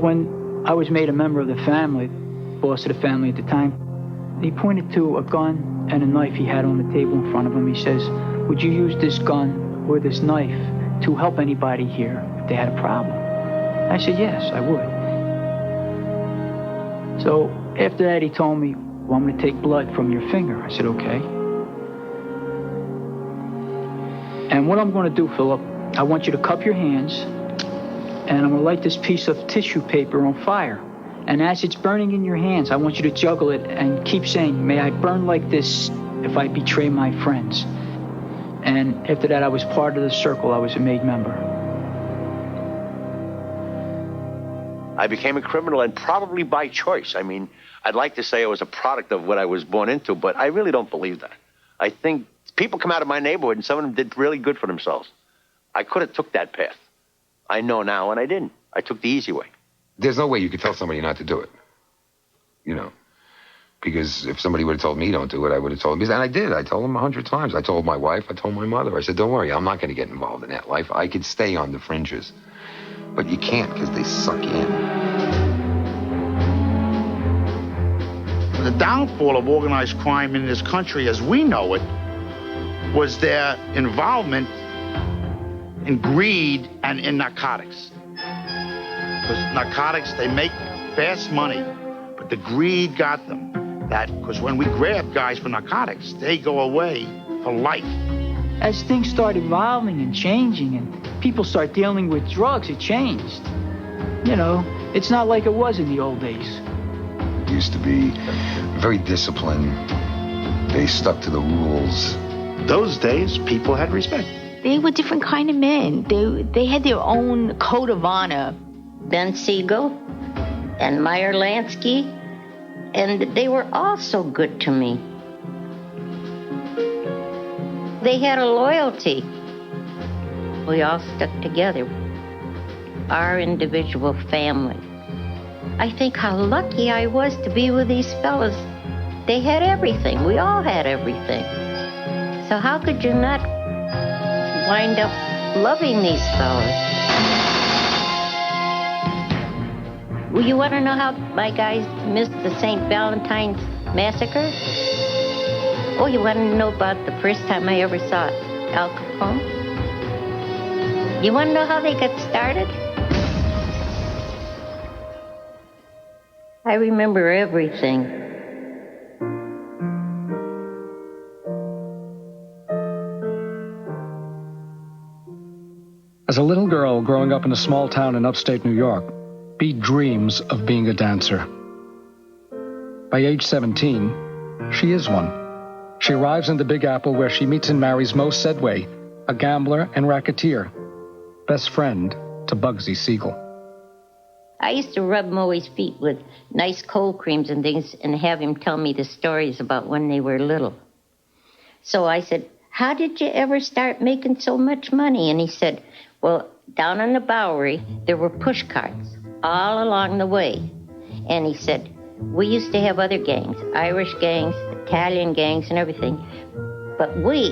When I was made a member of the family, boss of the family at the time, he pointed to a gun and a knife he had on the table in front of him. He says, would you use this gun or this knife to help anybody here if they had a problem? I said, yes, I would. So after that, he told me, well, I'm going to take blood from your finger. I said, okay. And what I'm going to do, Philip, I want you to cup your hands, and I'm going to light this piece of tissue paper on fire. And as it's burning in your hands, I want you to juggle it and keep saying, may I burn like this if I betray my friends. And after that, I was part of the circle. I was a made member. I became a criminal, and probably by choice. I mean, I'd like to say I was a product of what I was born into, but I really don't believe that. I think people come out of my neighborhood, and some of them did really good for themselves. I could have took that path. I know now, and I didn't. I took the easy way. There's no way you could tell somebody not to do it, you know, because if somebody would have told me don't do it, I would have told them. And I did. I told them 100 times. I told my wife. I told my mother. I said, don't worry, I'm not going to get involved in that life. I could stay on the fringes. But you can't because they suck you in. The downfall of organized crime in this country as we know it was their involvement in greed and in narcotics. Because narcotics, they make fast money, but the greed got them. Because when we grab guys for narcotics, they go away for life. As things start evolving and changing and people start dealing with drugs, it changed. You know, it's not like it was in the old days. It used to be very disciplined. They stuck to the rules. Those days, people had respect. They were different kind of men. They had their own code of honor. Ben Siegel and Meyer Lansky, and they were all so good to me. They had a loyalty. We all stuck together, our individual family. I think how lucky I was to be with these fellas. They had everything. We all had everything. So how could you not wind up loving these fellas? Well, you want to know how my guys missed the St. Valentine's Massacre? Oh, you want to know about the first time I ever saw Al Capone? You want to know how they got started? I remember everything. As a little girl growing up in a small town in upstate New York, Bea dreams of being a dancer. By age 17, she is one. She arrives in the Big Apple where she meets and marries Mo Sedway, a gambler and racketeer, best friend to Bugsy Siegel. I used to rub Moe's feet with nice cold creams and things and have him tell me the stories about when they were little. So I said, how did you ever start making so much money? And he said, well, down on the Bowery, there were push carts all along the way. And he said, we used to have other gangs, Irish gangs, Italian gangs and everything. But we,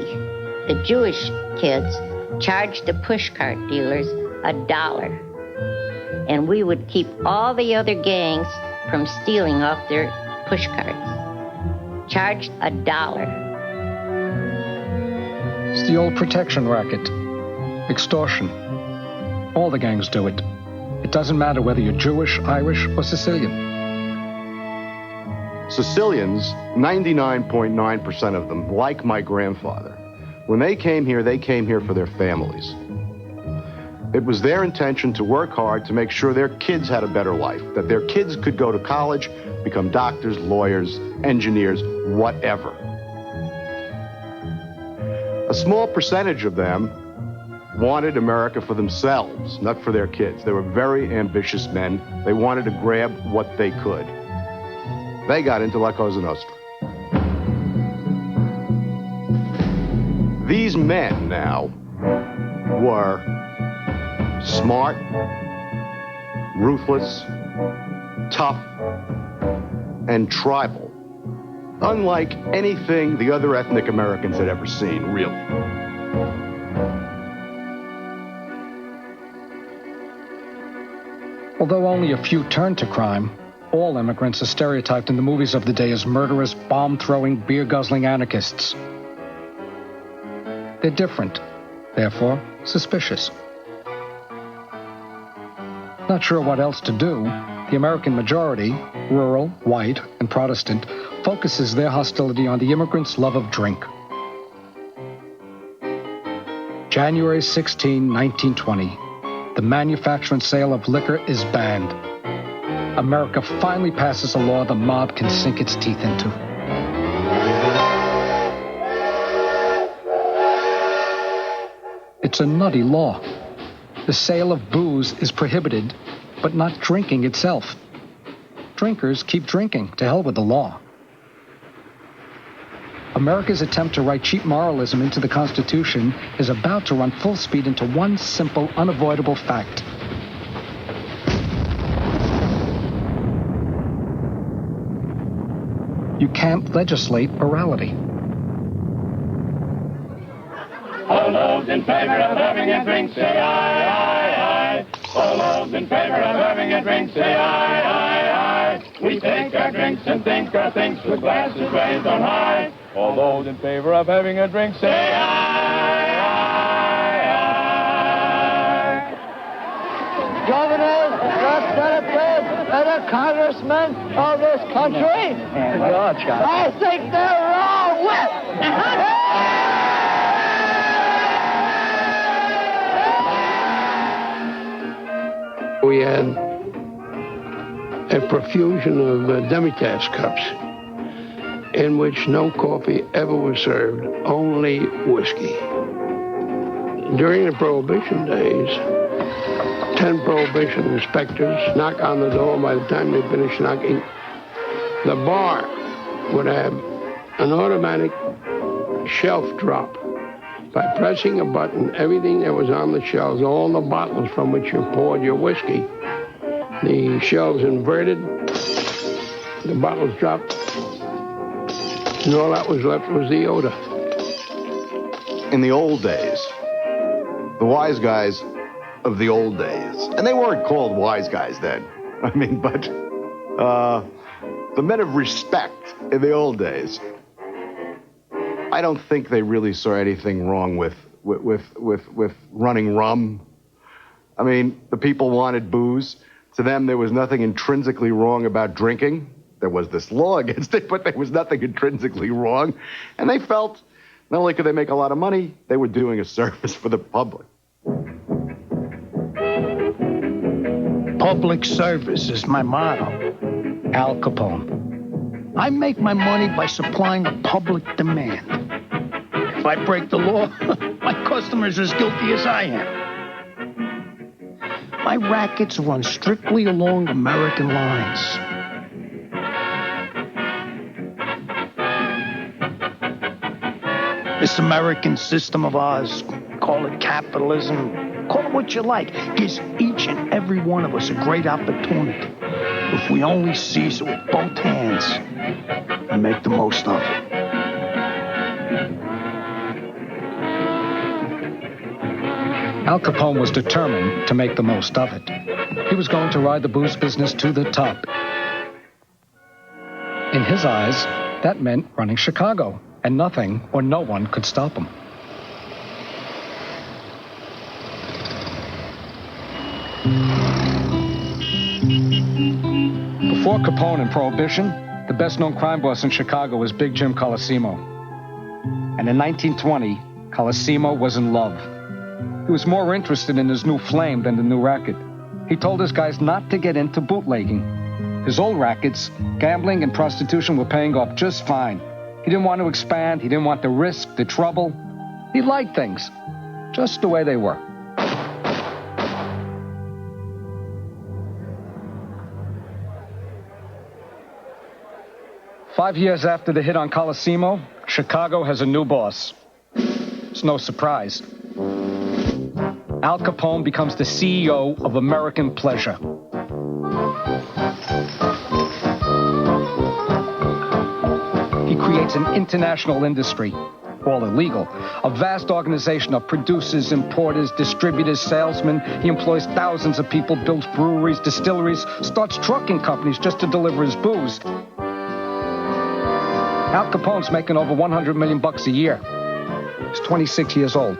the Jewish kids, charged the pushcart dealers $1. And we would keep all the other gangs from stealing off their pushcarts. Charged $1. It's the old protection racket. Extortion. All the gangs do it. It doesn't matter whether you're Jewish, Irish, or Sicilian. Sicilians, 99.9% of them, like my grandfather. When they came here for their families. It was their intention to work hard to make sure their kids had a better life, that their kids could go to college, become doctors, lawyers, engineers, whatever. A small percentage of them wanted America for themselves, not for their kids. They were very ambitious men. They wanted to grab what they could. They got into La Cosa Nostra. These men now were smart, ruthless, tough, and tribal. Unlike anything the other ethnic Americans had ever seen, really. Although only a few turn to crime, all immigrants are stereotyped in the movies of the day as murderous, bomb-throwing, beer-guzzling anarchists. They're different, therefore suspicious. Not sure what else to do, the American majority, rural, white, and Protestant, focuses their hostility on the immigrants' love of drink. January 16, 1920, the manufacture and sale of liquor is banned. America finally passes a law the mob can sink its teeth into. It's a nutty law. The sale of booze is prohibited, but not drinking itself. Drinkers keep drinking. To hell with the law. America's attempt to write cheap moralism into the Constitution is about to run full speed into one simple, unavoidable fact. You can't legislate morality. All those in favor of having a drink, say aye, aye, aye. All those in favor of having a drink, say aye, aye, aye. We take our drinks and think our thinks with glasses raised on high. All those in favor of having a drink, say aye, aye, aye. Governors, representatives, and the congressmen of this country, I think they're wrong with. We had a profusion of Demitasse cups in which no coffee ever was served, only whiskey. During the Prohibition days, 10 Prohibition inspectors knock on the door. By the time they finish knocking, the bar would have an automatic shelf drop. By pressing a button, everything that was on the shelves, all the bottles from which you poured your whiskey, the shelves inverted, the bottles dropped, and all that was left was the odor. In the old days, the wise guys of the old days, and they weren't called wise guys then, but the men of respect in the old days, I don't think they really saw anything wrong with running rum. The people wanted booze. To them, there was nothing intrinsically wrong about drinking. There was this law against it, but there was nothing intrinsically wrong. And they felt not only could they make a lot of money, they were doing a service for the public. Public service is my motto. Al Capone. I make my money by supplying a public demand. If I break the law, my customer's as guilty as I am. My rackets run strictly along American lines. This American system of ours, call it capitalism, call it what you like, gives each and every one of us a great opportunity. If we only seize it with both hands and make the most of it. Al Capone was determined to make the most of it. He was going to ride the booze business to the top. In his eyes, that meant running Chicago, and nothing or no one could stop him. Before Capone and Prohibition, the best-known crime boss in Chicago was Big Jim Colosimo. And in 1920, Colosimo was in love. He was more interested in his new flame than the new racket. He told his guys not to get into bootlegging. His old rackets, gambling and prostitution, were paying off just fine. He didn't want to expand. He didn't want the risk, the trouble. He liked things just the way they were. Five years after the hit on Colosimo, Chicago has a new boss. It's no surprise. Al Capone becomes the CEO of American Pleasure. He creates an international industry. all illegal. A vast organization of producers, importers, distributors, salesmen. He employs thousands of people, builds breweries, distilleries, starts trucking companies just to deliver his booze. Al Capone's making over $100 million a year. He's 26 years old.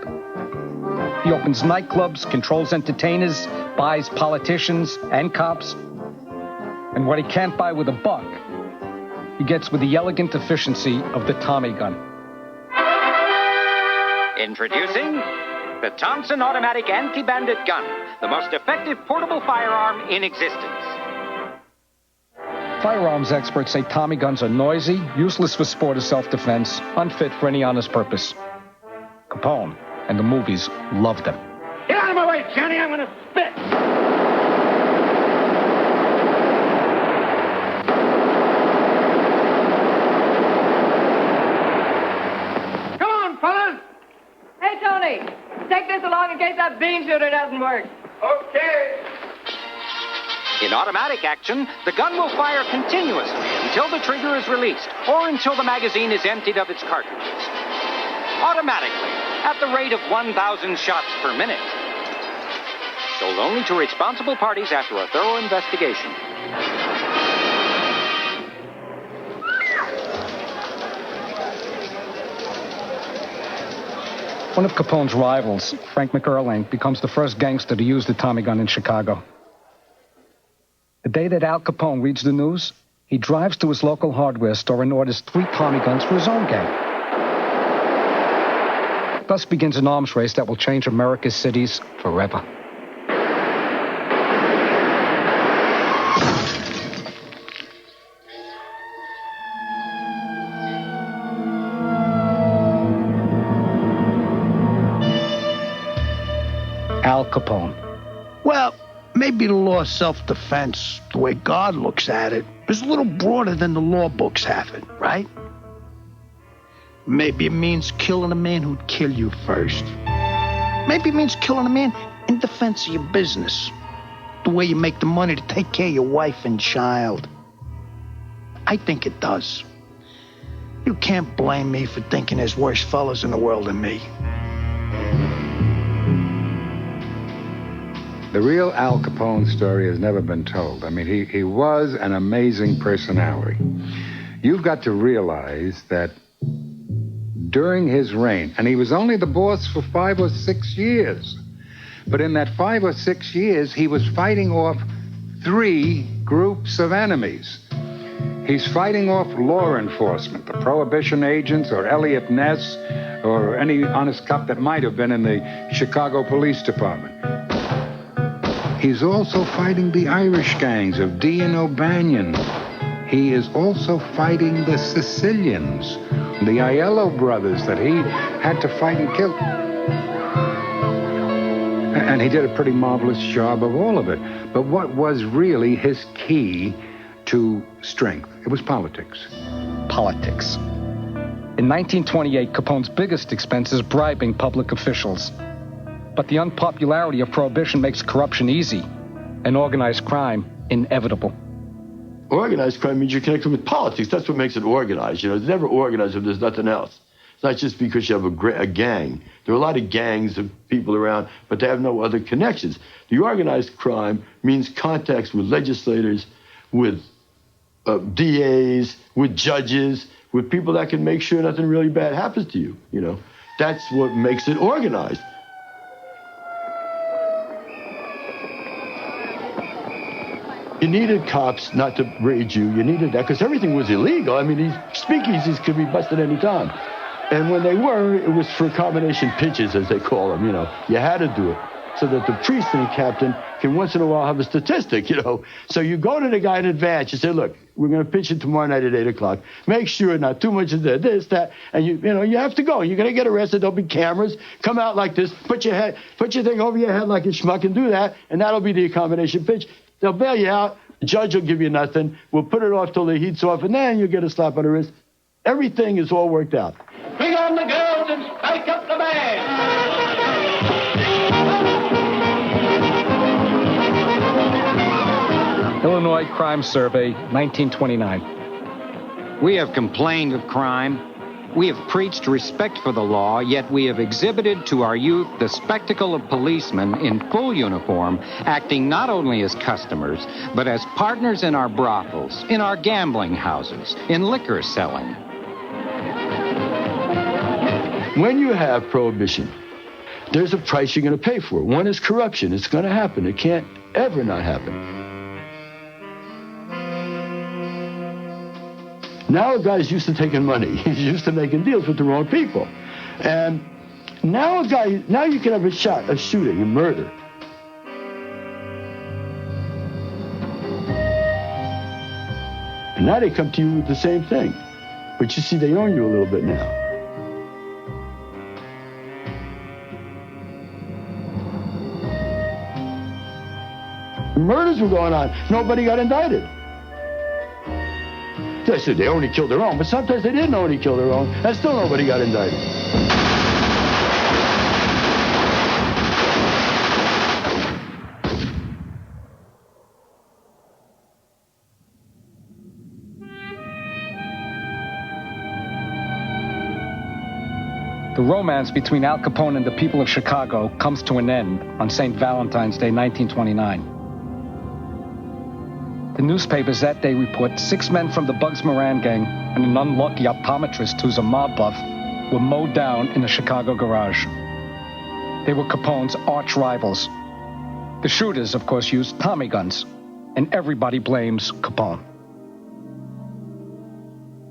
He opens nightclubs, controls entertainers, buys politicians and cops. And what he can't buy with a buck, he gets with the elegant efficiency of the Tommy gun. Introducing the Thompson Automatic Anti-Bandit Gun, the most effective portable firearm in existence. Firearms experts say Tommy guns are noisy, useless for sport or self-defense, unfit for any honest purpose. Capone and the movies loved them. Get out of my way, Johnny. I'm going to spit. Come on, fellas. Hey, Tony, take this along in case that bean shooter doesn't work. Okay. In automatic action, the gun will fire continuously until the trigger is released or until the magazine is emptied of its cartridges. Automatically, at the rate of 1,000 shots per minute. Sold only to responsible parties after a thorough investigation. One of Capone's rivals, Frank McErling, becomes the first gangster to use the Tommy gun in Chicago. The day that Al Capone reads the news, he drives to his local hardware store and orders 3 Tommy guns for his own gang. Thus begins an arms race that will change America's cities forever. Al Capone. Well, maybe the law of self-defense, the way God looks at it, is a little broader than the law books have it, right? Maybe it means killing a man who'd kill you first. Maybe it means killing a man in defense of your business. The way you make the money to take care of your wife and child. I think it does. You can't blame me for thinking there's worse fellas in the world than me. The real Al Capone story has never been told. I mean, he was an amazing personality. You've got to realize that during his reign, and he was only the boss for 5 or 6 years, but in that 5 or 6 years, he was fighting off 3 groups of enemies. He's fighting off law enforcement, the prohibition agents, or Elliot Ness, or any honest cop that might have been in the Chicago Police Department. He's also fighting the Irish gangs of Dee and O'Banion. He is also fighting the Sicilians, the Aiello brothers that he had to fight and kill. And he did a pretty marvelous job of all of it. But what was really his key to strength? It was politics. Politics. In 1928, Capone's biggest expense is bribing public officials. But the unpopularity of Prohibition makes corruption easy and organized crime inevitable. Organized crime means you're connected with politics. That's what makes it organized. You know, it's never organized if there's nothing else. It's not just because you have a gang. There are a lot of gangs of people around, but they have no other connections. The organized crime means contacts with legislators, with DAs, with judges, with people that can make sure nothing really bad happens to you. You know, that's what makes it organized. You needed cops not to raid you. You needed that because everything was illegal. I mean, these speakeasies could be busted any time. And when they were, it was for combination pitches, as they call them, you know. You had to do it so that the precinct captain can once in a while have a statistic, you know. So you go to the guy in advance. You say, look, we're going to pitch it tomorrow night at 8 o'clock. Make sure not too much of this, that. And, you know, you have to go. You're going to get arrested. There'll be cameras. Come out like this. Put your thing over your head like a schmuck and do that. And that'll be the accommodation pitch. They'll bail you out. The judge will give you nothing. We'll put it off till the heat's off, and then you'll get a slap on the wrist. Everything is all worked out. Bring on the girls and spike up the band. Illinois Crime Survey, 1929. We have complained of crime, We have preached respect for the law, yet we have exhibited to our youth the spectacle of policemen in full uniform, acting not only as customers, but as partners in our brothels, in our gambling houses, in liquor selling. When you have prohibition, there's a price you're going to pay for it. One is corruption. It's going to happen. It can't ever not happen. Now a guy's used to taking money. He's used to making deals with the wrong people. And now you can have a shooting, a murder. And now they come to you with the same thing. But you see, they own you a little bit now. Murders were going on. Nobody got indicted. They said they only killed their own, but sometimes they didn't only kill their own, and still nobody got indicted. The romance between Al Capone and the people of Chicago comes to an end on St. Valentine's Day, 1929. The newspapers that day report 6 men from the Bugs Moran gang and an unlucky optometrist who's a mob buff were mowed down in a Chicago garage. They were Capone's arch rivals. The shooters, of course, used Tommy guns, and everybody blames Capone.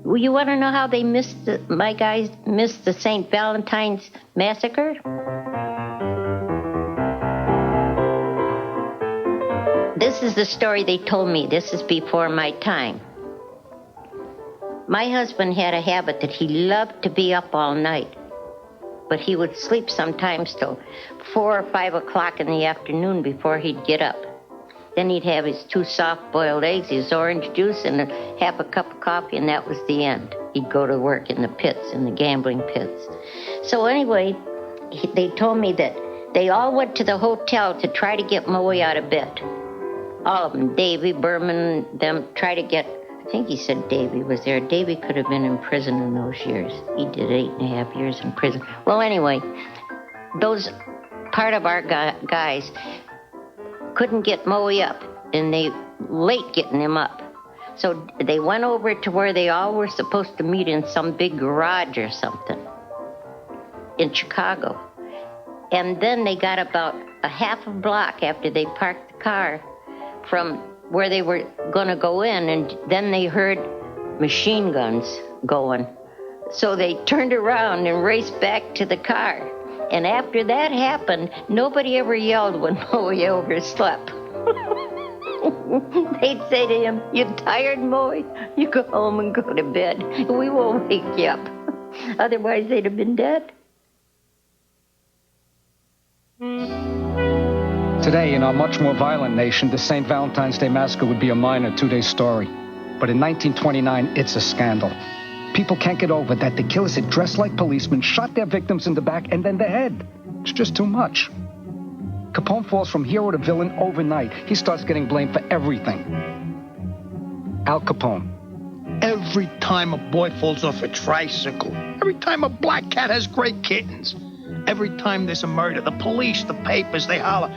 Well, you want to know how they my guys missed the St. Valentine's massacre? This is the story they told me. This is before my time. My husband had a habit that he loved to be up all night, but he would sleep sometimes till 4 or 5 o'clock in the afternoon before he'd get up. Then he'd have his 2 soft-boiled eggs, his orange juice, and half a cup of coffee, and that was the end. He'd go to work in the pits, in the gambling pits. So anyway, they told me that they all went to the hotel to try to get Moe out of bed. All of them, Davy, Berman, them, try to get, I think he said Davy was there. Davy could have been in prison in those years. He did 8.5 years in prison. Well, anyway, those part of our guys couldn't get Moe up, and they late getting him up. So they went over to where they all were supposed to meet in some big garage or something in Chicago. And then they got about a half a block after they parked the car from where they were going to go in, and then they heard machine guns going. So they turned around and raced back to the car. And after that happened, nobody ever yelled when Moe overslept. They'd say to him, "You tired, Moe? You go home and go to bed. We won't wake you up." Otherwise, they'd have been dead. Today, in our much more violent nation, the St. Valentine's Day Massacre would be a minor 2-day story. But in 1929, it's a scandal. People can't get over that the killers had dressed like policemen, shot their victims in the back, and then the head. It's just too much. Capone falls from hero to villain overnight. He starts getting blamed for everything. Al Capone. Every time a boy falls off a tricycle, every time a black cat has gray kittens, every time there's a murder, the police, the papers, they holler,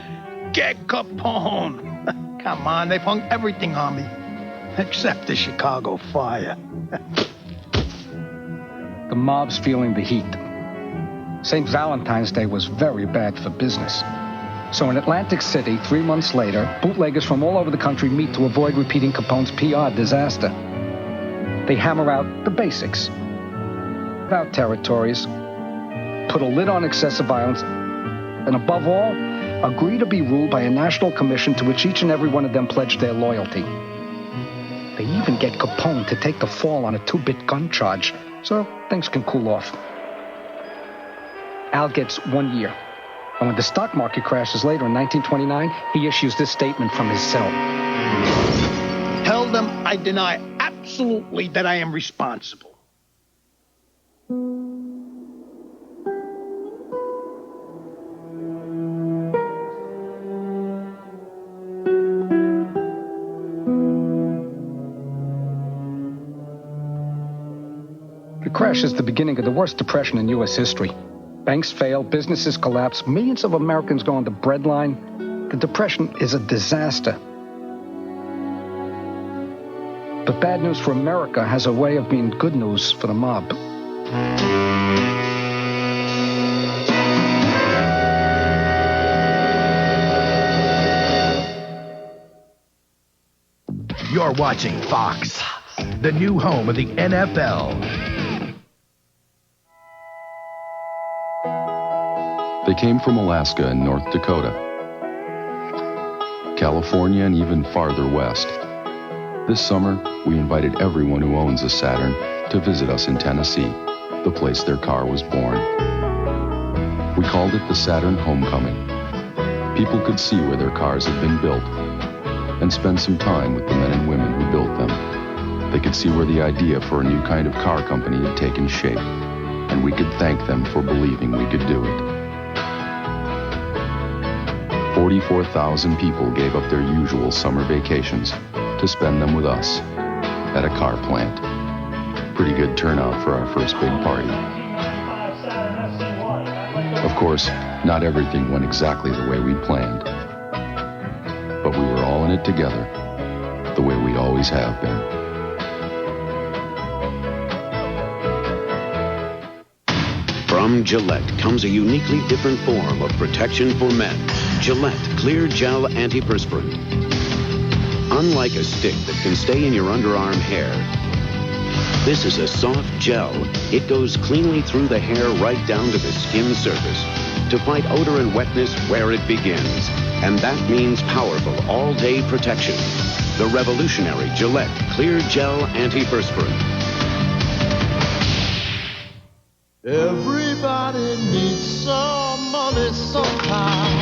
"Get Capone!" Come on, they've hung everything on me, except the Chicago fire. The mob's feeling the heat. St. Valentine's Day was very bad for business. So in Atlantic City, 3 months later, bootleggers from all over the country meet to avoid repeating Capone's PR disaster. They hammer out the basics. Out territories, put a lid on excessive violence, and above all, agree to be ruled by a national commission to which each and every one of them pledged their loyalty. They even get Capone to take the fall on a 2-bit gun charge, so things can cool off. Al gets 1 year. And when the stock market crashes later in 1929, he issues this statement from his cell. Tell them I deny absolutely that I am responsible. The crash is the beginning of the worst depression in U.S. history. Banks fail, businesses collapse, millions of Americans go on the breadline. The depression is a disaster. But bad news for America has a way of being good news for the mob. You're watching Fox, the new home of the NFL. They came from Alaska and North Dakota, California, and even farther west. This summer, we invited everyone who owns a Saturn to visit us in Tennessee, the place their car was born. We called it the Saturn Homecoming. People could see where their cars had been built and spend some time with the men and women who built them. They could see where the idea for a new kind of car company had taken shape, and we could thank them for believing we could do it. 44,000 people gave up their usual summer vacations to spend them with us at a car plant. Pretty good turnout for our first big party. Of course, not everything went exactly the way we'd planned, but we were all in it together, the way we always have been. From Gillette comes a uniquely different form of protection for men. Gillette Clear Gel Antiperspirant. Unlike a stick that can stay in your underarm hair, this is a soft gel. It goes cleanly through the hair right down to the skin surface to fight odor and wetness where it begins. And that means powerful all-day protection. The revolutionary Gillette Clear Gel Antiperspirant. Everybody needs some money sometime.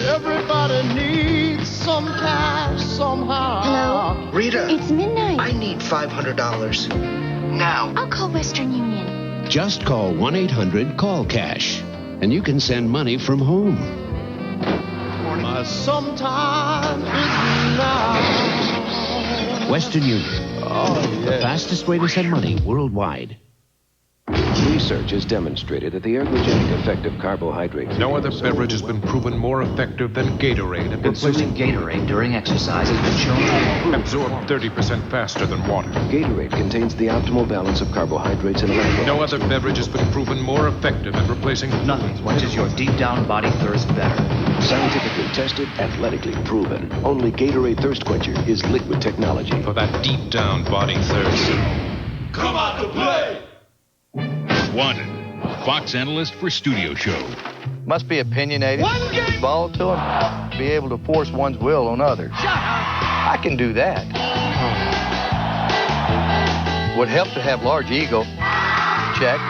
Everybody needs some cash somehow. Hello? Rita. It's midnight. I need $500. Now. I'll call Western Union. Just call 1-800-CALL-CASH, and you can send money from home. My sometime is now. Western Union. The fastest way to send money worldwide. Research has demonstrated that the ergogenic effect of carbohydrates... No other beverage has been proven more effective than Gatorade at Consuming Gatorade during exercise has been shown to absorb 30% faster than water. Gatorade contains the optimal balance of carbohydrates and electrolytes. No other beverage has been proven more effective at replacing... Nothing quenches your deep-down body thirst better. Scientifically tested, athletically proven. Only Gatorade Thirst Quencher is liquid technology. For that deep-down body thirst. Come out to play! Wanted, Fox analyst for Studio Show. Must be opinionated, volatile, and be able to force one's will on others. I can do that. Would help to have large ego. Check.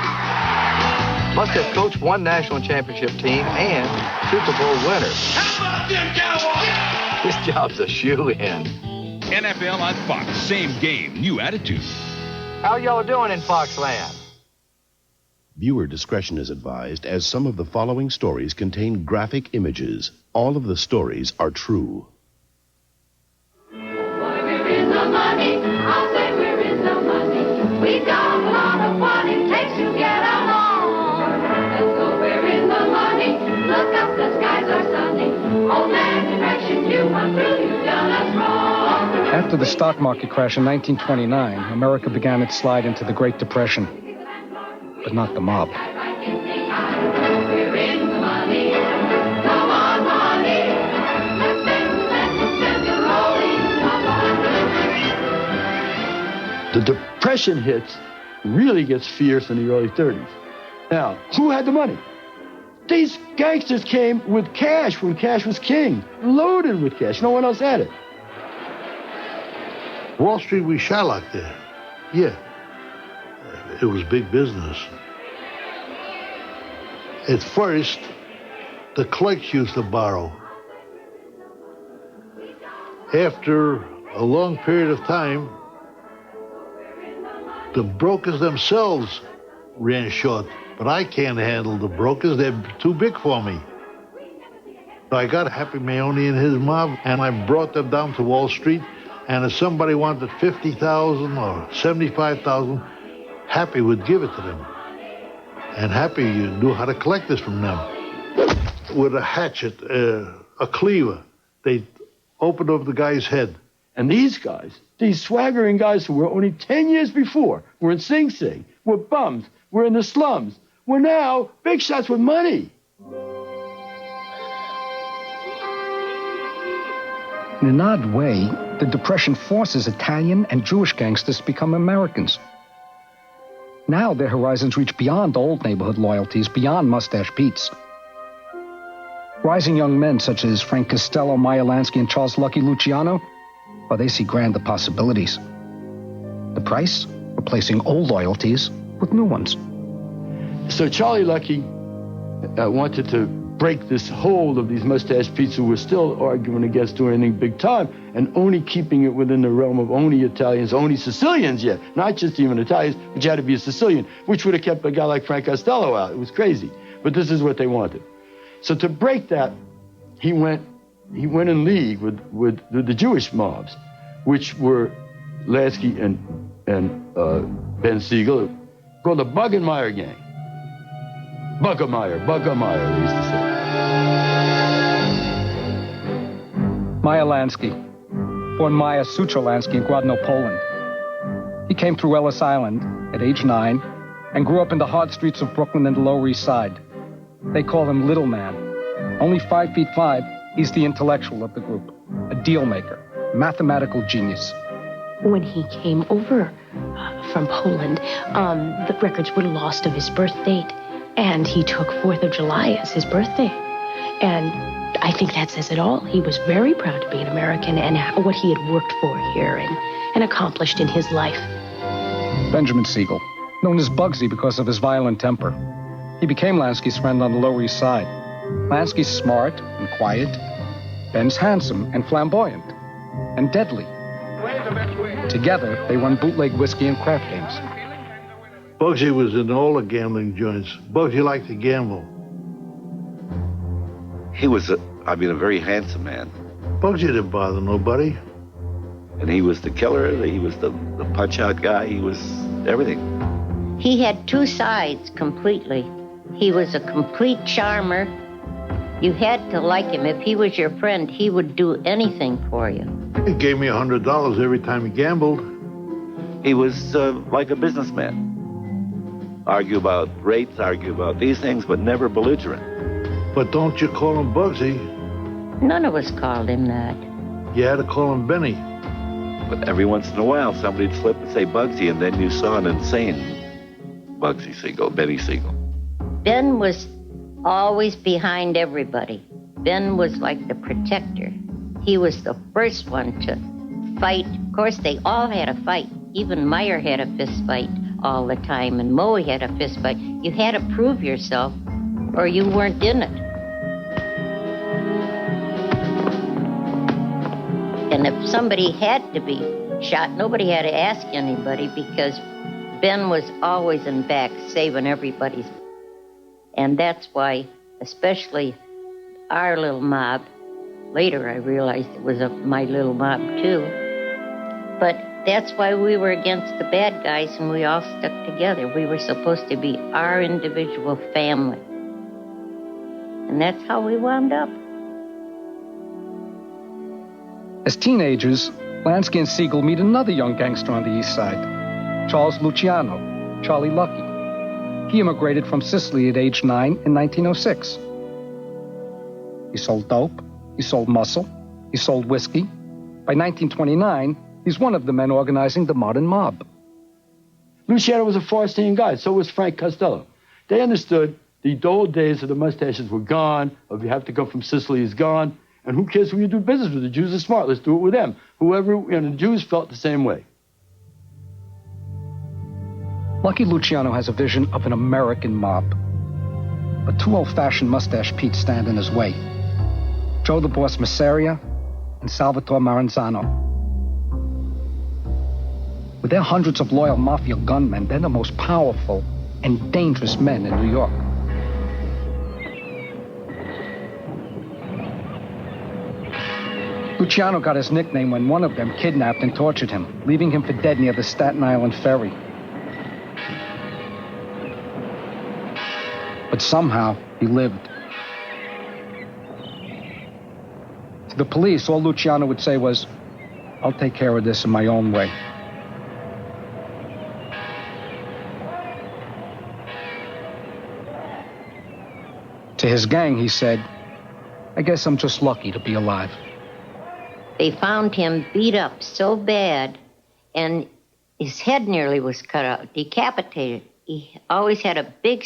Must have coached one national championship team and Super Bowl winner. How about them Cowboys? This job's a shoe-in. NFL on Fox, same game, new attitude. How y'all doing in Foxland? Viewer discretion is advised, as some of the following stories contain graphic images. All of the stories are true. We're in the money. I'll say we're in the money. We got a lot of what it takes to get along. Let's go, we're in the money. Look up, the skies are sunny. Old man direction you went through, you've done us wrong. After the stock market crash in 1929, America began its slide into the Great Depression. But not the mob. We're in the money. Come on, money. Let's spend the rolling. The Depression hits, really gets fierce in the early 30s. Now, who had the money? These gangsters came with cash when cash was king, loaded with cash. No one else had it. Wall Street, we Shylock there. Yeah. It was big business. At first, the clerks used to borrow. After a long period of time, the brokers themselves ran short. But I can't handle the brokers. They're too big for me. I got Happy Maone and his mob, and I brought them down to Wall Street. And if somebody wanted $50,000 or $75,000, Happy would give it to them. And Happy knew how to collect this from them. With a hatchet, a cleaver, they'd open up the guy's head. And these guys, these swaggering guys who were only 10 years before, were in Sing Sing, were bums, were in the slums, were now big shots with money. In an odd way, the Depression forces Italian and Jewish gangsters to become Americans. Now their horizons reach beyond old neighborhood loyalties, beyond Mustache Pete's. Rising young men such as Frank Costello, Meyer Lansky, and Charles Lucky Luciano, well, they see grander possibilities. The price? Replacing old loyalties with new ones. So Charlie Lucky wanted to break this hold of these Mustache Pete's who were still arguing against doing anything big time and only keeping it within the realm of only Italians, only Sicilians yet, not just even Italians, but you had to be a Sicilian, which would have kept a guy like Frank Costello out. It was crazy. But this is what they wanted. So to break that, he went in league with the Jewish mobs, which were Lansky and Ben Siegel, called the Buggenmeyer Gang. Buggenmeyer, they used to say. Meyer Lansky, born Meyer Sucho Lansky in Grodno, Poland. He came through Ellis Island at age 9 and grew up in the hard streets of Brooklyn and the Lower East Side. They call him Little Man. Only 5'5", he's the intellectual of the group, a deal maker, mathematical genius. When he came over from Poland, the records were lost of his birth date, and he took 4th of July as his birthday. And I think that says it all. He was very proud to be an American and what he had worked for here and accomplished in his life. Benjamin Siegel, known as Bugsy because of his violent temper. He became Lansky's friend on the Lower East Side. Lansky's smart and quiet. Ben's handsome and flamboyant and deadly. Together, they run bootleg whiskey and craft games. Bugsy was in all the gambling joints. Bugsy liked to gamble. He was, a very handsome man. Bugsy didn't bother nobody. And he was the killer, he was the punch-out guy, he was everything. He had two sides completely. He was a complete charmer. You had to like him. If he was your friend, he would do anything for you. He gave me $100 every time he gambled. He was like a businessman. Argue about rates, argue about these things, but never belligerent. But don't you call him Bugsy? None of us called him that. You had to call him Benny. But every once in a while, somebody'd slip and say Bugsy, and then you saw an insane Bugsy Siegel, Benny Siegel. Ben was always behind everybody. Ben was like the protector. He was the first one to fight. Of course, they all had a fight. Even Meyer had a fist fight all the time, and Moe had a fist fight. You had to prove yourself, or you weren't in it. And if somebody had to be shot, nobody had to ask anybody because Ben was always in back, saving everybody's. And that's why, especially our little mob, later I realized it was my little mob too, but that's why we were against the bad guys and we all stuck together. We were supposed to be our individual family. And that's how we wound up. As teenagers, Lansky and Siegel meet another young gangster on the East Side, Charles Luciano, Charlie Lucky. He immigrated from Sicily at age 9 in 1906. He sold dope, he sold muscle, he sold whiskey. By 1929, he's one of the men organizing the modern mob. Luciano was a far-seeing guy, so was Frank Costello. They understood the old days of the mustaches were gone, of you have to come from Sicily is gone, and who cares who you do business with? The Jews are smart, let's do it with them. The Jews felt the same way. Lucky Luciano has a vision of an American mob. But two old-fashioned Mustache Pete's stand in his way. Joe the Boss Masseria and Salvatore Maranzano. With their hundreds of loyal mafia gunmen, they're the most powerful and dangerous men in New York. Luciano got his nickname when one of them kidnapped and tortured him, leaving him for dead near the Staten Island ferry. But somehow, he lived. To the police, all Luciano would say was, "I'll take care of this in my own way." To his gang, he said, "I guess I'm just lucky to be alive." They found him beat up so bad, and his head nearly was cut out, decapitated. He always had a big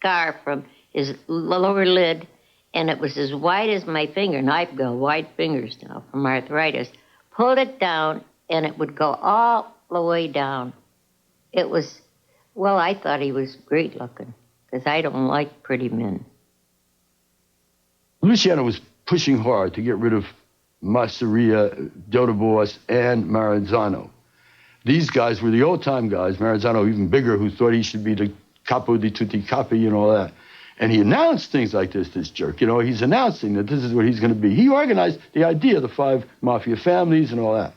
scar from his lower lid, and it was as wide as my finger, and I've got wide fingers now from arthritis. Pulled it down, and it would go all the way down. It was, well, I thought he was great looking, because I don't like pretty men. Luciano was pushing hard to get rid of Masseria, Dodobos, and Maranzano. These guys were the old-time guys, Maranzano even bigger, who thought he should be the capo di tutti capi and all that. And he announced things like this jerk. He's announcing that this is what he's going to be. He organized the idea of the 5 mafia families and all that.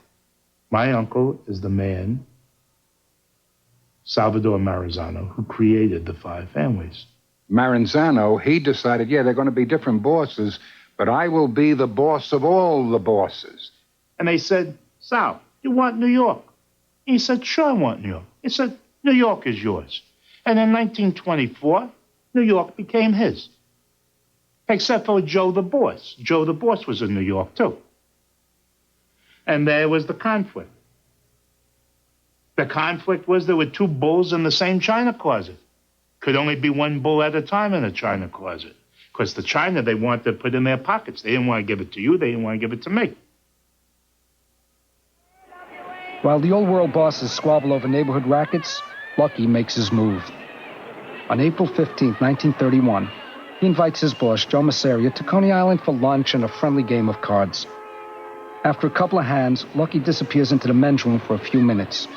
My uncle is the man, Salvador Maranzano, who created the 5 families. Maranzano, he decided, they're going to be different bosses, but I will be the boss of all the bosses. And they said, "Sal, you want New York?" He said, "Sure, I want New York." He said, "New York is yours." And in 1924, New York became his. Except for Joe the Boss. Joe the Boss was in New York, too. And there was the conflict. The conflict was there were 2 bulls in the same china closet. Could only be 1 bull at a time in a china closet. Because the china they wanted to put in their pockets. They didn't want to give it to you. They didn't want to give it to me. While the old world bosses squabble over neighborhood rackets, Lucky makes his move. On April 15, 1931, he invites his boss, Joe Masseria, to Coney Island for lunch and a friendly game of cards. After a couple of hands, Lucky disappears into the men's room for a few minutes.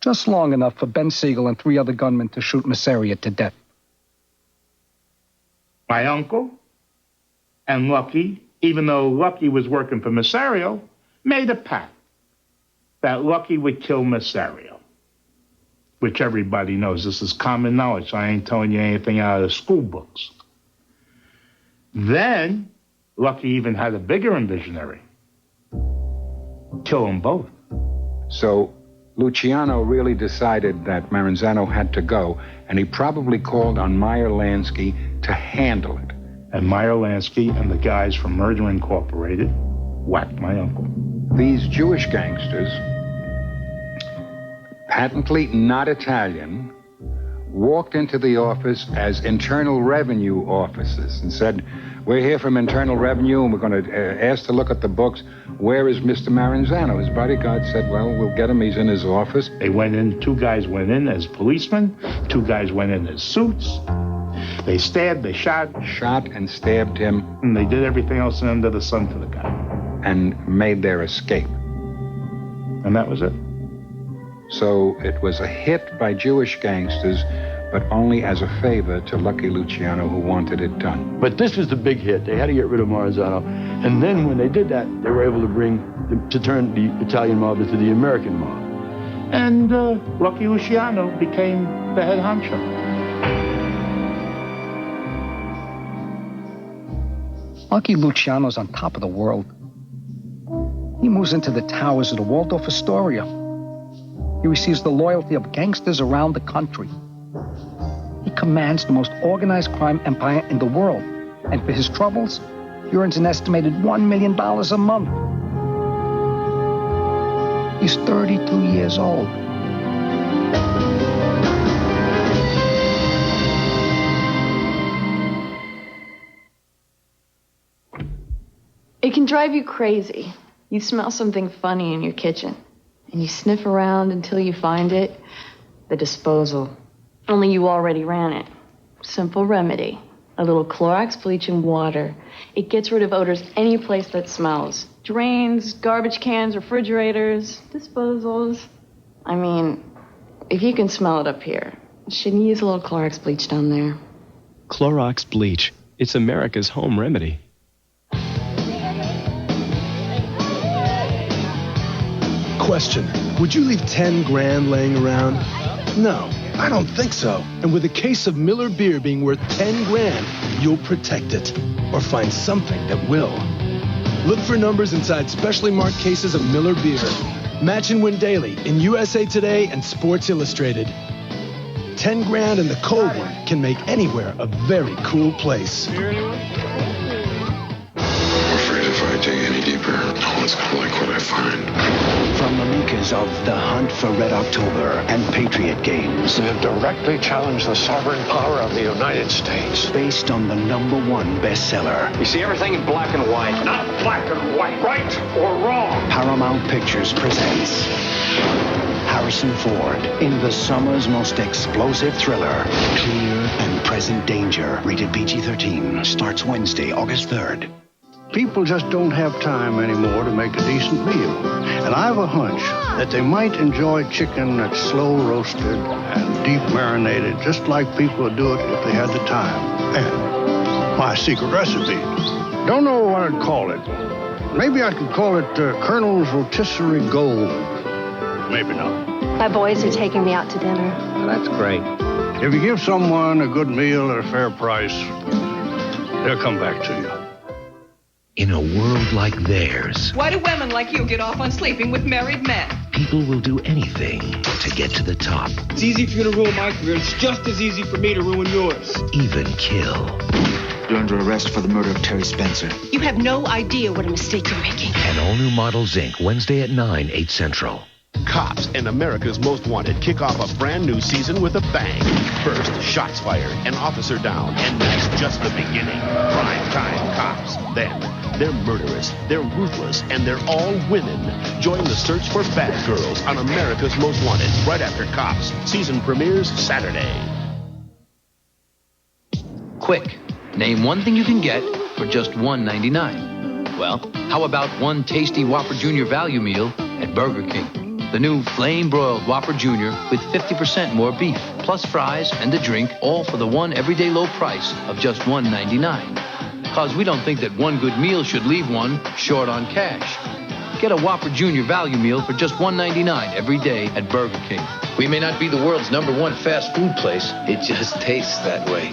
Just long enough for Ben Siegel and 3 other gunmen to shoot Masseria to death. My uncle and Lucky, even though Lucky was working for Masserio, made a pact that Lucky would kill Masserio, which everybody knows. This is common knowledge. I ain't telling you anything out of the school books. Then, Lucky even had a bigger and visionary. Kill them both. So, Luciano really decided that Maranzano had to go, and he probably called on Meyer Lansky to handle it. And Meyer Lansky and the guys from Murder Incorporated whacked my uncle. These Jewish gangsters, patently not Italian, walked into the office as Internal Revenue officers and said, "We're here from Internal Revenue, and we're going to ask to look at the books. Where is Mr. Maranzano?" His bodyguard said, "Well, we'll get him. He's in his office." They went in, 2 guys went in as policemen, 2 guys went in as suits. They stabbed, they shot and stabbed him. And they did everything else under the sun to the guy. And made their escape. And that was it. So it was a hit by Jewish gangsters, but only as a favor to Lucky Luciano, who wanted it done. But this was the big hit. They had to get rid of Maranzano. And then when they did that, they were able to turn the Italian mob into the American mob. And Lucky Luciano became the head honcho. Lucky Luciano's on top of the world. He moves into the towers of the Waldorf Astoria. He receives the loyalty of gangsters around the country. He commands the most organized crime empire in the world. And for his troubles, he earns an estimated $1 million a month. He's 32 years old. It can drive you crazy. You smell something funny in your kitchen, and you sniff around until you find it. The disposal. Only you already ran it. Simple remedy. A little Clorox bleach and water. It gets rid of odors any place that smells. Drains, garbage cans, refrigerators, disposals. I mean, if you can smell it up here, shouldn't you use a little Clorox bleach down there? Clorox bleach. It's America's home remedy. question. Would you leave 10 grand laying around? No, I don't think so. And with a case of Miller beer being worth 10 grand, you'll protect it. Or find something that will. Look for numbers inside specially marked cases of Miller beer. Match and win daily in USA Today and Sports Illustrated. 10 grand and the cold one can make anywhere a very cool place. If I dig any deeper, no one's gonna like what I find. From the makers of The Hunt for Red October and Patriot Games. They have directly challenged the sovereign power of the United States. Based on the #1 bestseller. You see everything in black and white. Not black and white, right or wrong. Paramount Pictures presents Harrison Ford in the summer's most explosive thriller, Clear and Present Danger. Rated PG-13. Starts Wednesday, August 3rd. People just don't have time anymore to make a decent meal. And I have a hunch that they might enjoy chicken that's slow roasted and deep marinated, just like people would do it if they had the time. And my secret recipe. Don't know what I'd call it. Maybe I could call it Colonel's Rotisserie Gold. Maybe not. My boys are taking me out to dinner. Well, that's great. If you give someone a good meal at a fair price, they'll come back to you. In a world like theirs, why do women like you get off on sleeping with married men? people will do anything to get to the top. It's easy for you to ruin my career. It's just as easy for me to ruin yours. Even kill. You're under arrest for the murder of Terry Spencer. You have no idea what a mistake you're making. An all-new Models, Inc., Wednesday at 9, 8 Central. Cops and America's Most Wanted kick off a brand new season with a bang. First, shots fired, an officer down, and that's just the beginning. Prime time cops. Then, they're murderous, they're ruthless, and they're all women. Join the search for bad girls on America's Most Wanted right after Cops. Season premieres Saturday. Quick, name one thing you can get for just $1.99. Well, how about one tasty Whopper Jr. value meal at Burger King? The new flame-broiled Whopper Jr. with 50% more beef, plus fries and a drink, all for the one everyday low price of just $1.99. Because we don't think that one good meal should leave one short on cash. Get a Whopper Jr. value meal for just $1.99 every day at Burger King. We may not be the world's #1 fast food place. It just tastes that way.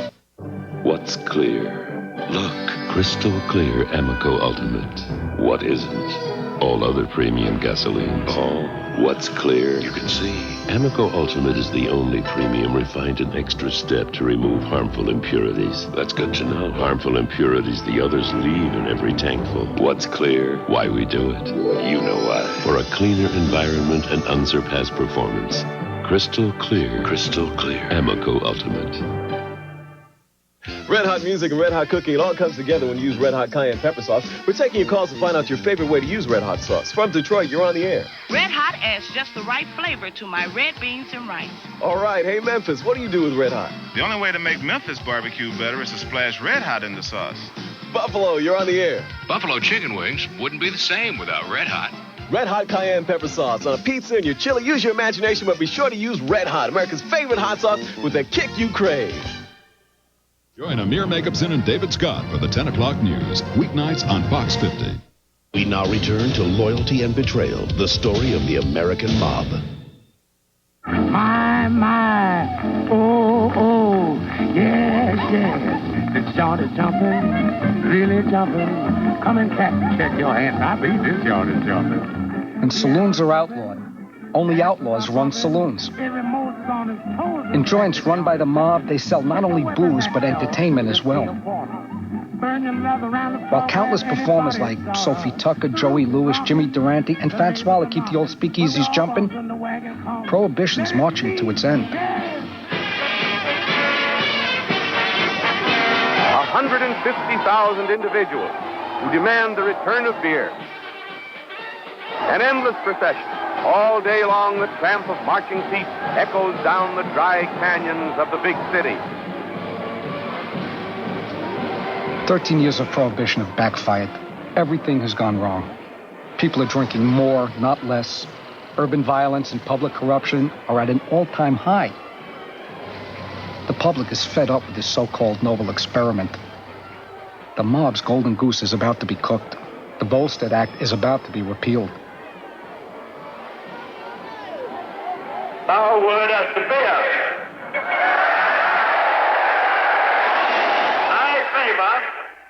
What's clear? Look, crystal clear Amoco Ultimate. What isn't? All other premium gasoline. Oh, what's clear? You can see. Amoco Ultimate is the only premium refined and extra step to remove harmful impurities. That's good to know. Harmful impurities the others leave in every tankful. What's clear? Why we do it? You know why. For a cleaner environment and unsurpassed performance. Crystal clear Amoco Ultimate. Red hot music and red hot cooking, it all comes together when you use red hot cayenne pepper sauce. We're taking your calls to find out your favorite way to use red hot sauce. From Detroit, you're on the air. Red hot adds just the right flavor to my red beans and rice. All right, hey Memphis, what do you do with red hot? The only way to make Memphis barbecue better is to splash red hot in the sauce. Buffalo, you're on the air. Buffalo chicken wings wouldn't be the same without red hot. Red hot cayenne pepper sauce on a pizza and your chili. Use your imagination, but be sure to use red hot, America's favorite hot sauce with the kick you crave. Join Amir Makeup-Sin and David Scott for the 10 o'clock news, weeknights on Fox 50. We now return to Loyalty and Betrayal, the story of the American mob. My, oh, yes. This short is jumping, really jumping. Come and check your hands. I beat this short is jumping. And saloons are outlawed. Only outlaws run saloons. In joints run by the mob, they sell not only booze, but entertainment as well. While countless performers like Sophie Tucker, Joey Lewis, Jimmy Durante, and Fat Swallow keep the old speakeasies jumping, Prohibition's marching to its end. 150,000 individuals who demand the return of beer. An endless procession. All day long, the tramp of marching feet echoes down the dry canyons of the big city. 13 years of Prohibition have backfired. Everything has gone wrong. People are drinking more, not less. Urban violence and public corruption are at an all-time high. The public is fed up with this so-called noble experiment. The mob's golden goose is about to be cooked. The Volstead Act is about to be repealed. labor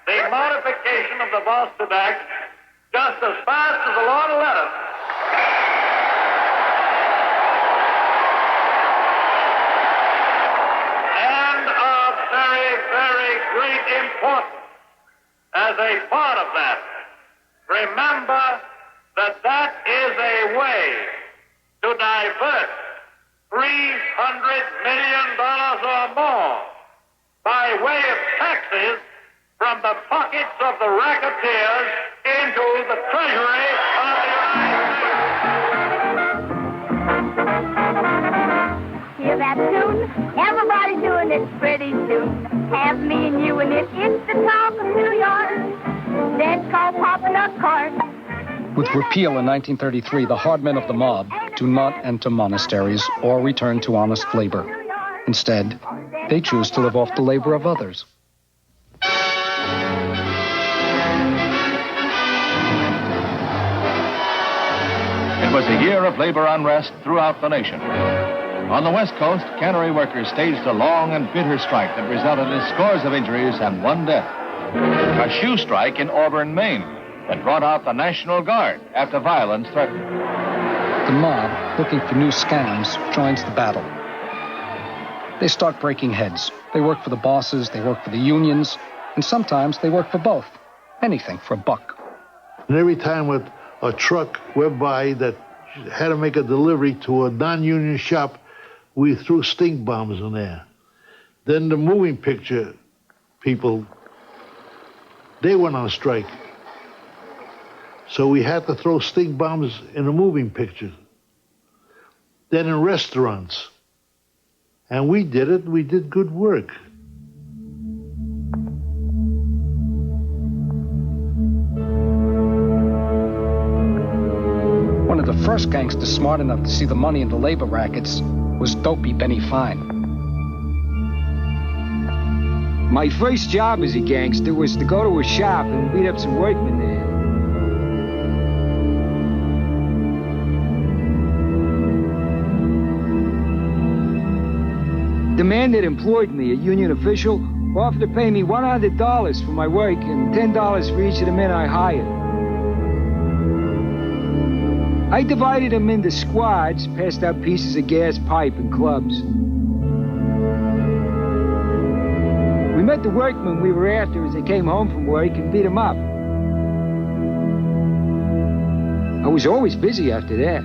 the modification of the Boston Act just as fast as the Lord will let us. And of very, very great importance as a part of that, remember that that is a way to divert $300 million or more by way of taxes from the pockets of the racketeers into the treasury of the United States. Hear that tune? Everybody doing it pretty soon. Have me and you, and it's the talk of New York. That's called popping a cork. With repeal in 1933, the hard men of the mob do not enter monasteries or return to honest labor. Instead, they choose to live off the labor of others. It was a year of labor unrest throughout the nation. On the West Coast, cannery workers staged a long and bitter strike that resulted in scores of injuries and one death. A shoe strike in Auburn, Maine, that brought out the National Guard after violence threatened. The mob, looking for new scams, joins the battle. They start breaking heads. They work for the bosses, they work for the unions, and sometimes they work for both. Anything for a buck. And every time a truck went by that had to make a delivery to a non-union shop, we threw stink bombs in there. Then the moving picture people, they went on strike. So we had to throw stink bombs in the moving pictures. Then in restaurants. And we did it. We did good work. One of the first gangsters smart enough to see the money in the labor rackets was Dopey Benny Fine. My first job as a gangster was to go to a shop and beat up some workmen there. The man that employed me, a union official, offered to pay me $100 for my work and $10 for each of the men I hired. I divided them into squads, passed out pieces of gas pipe and clubs. We met the workmen we were after as they came home from work and beat them up. I was always busy after that.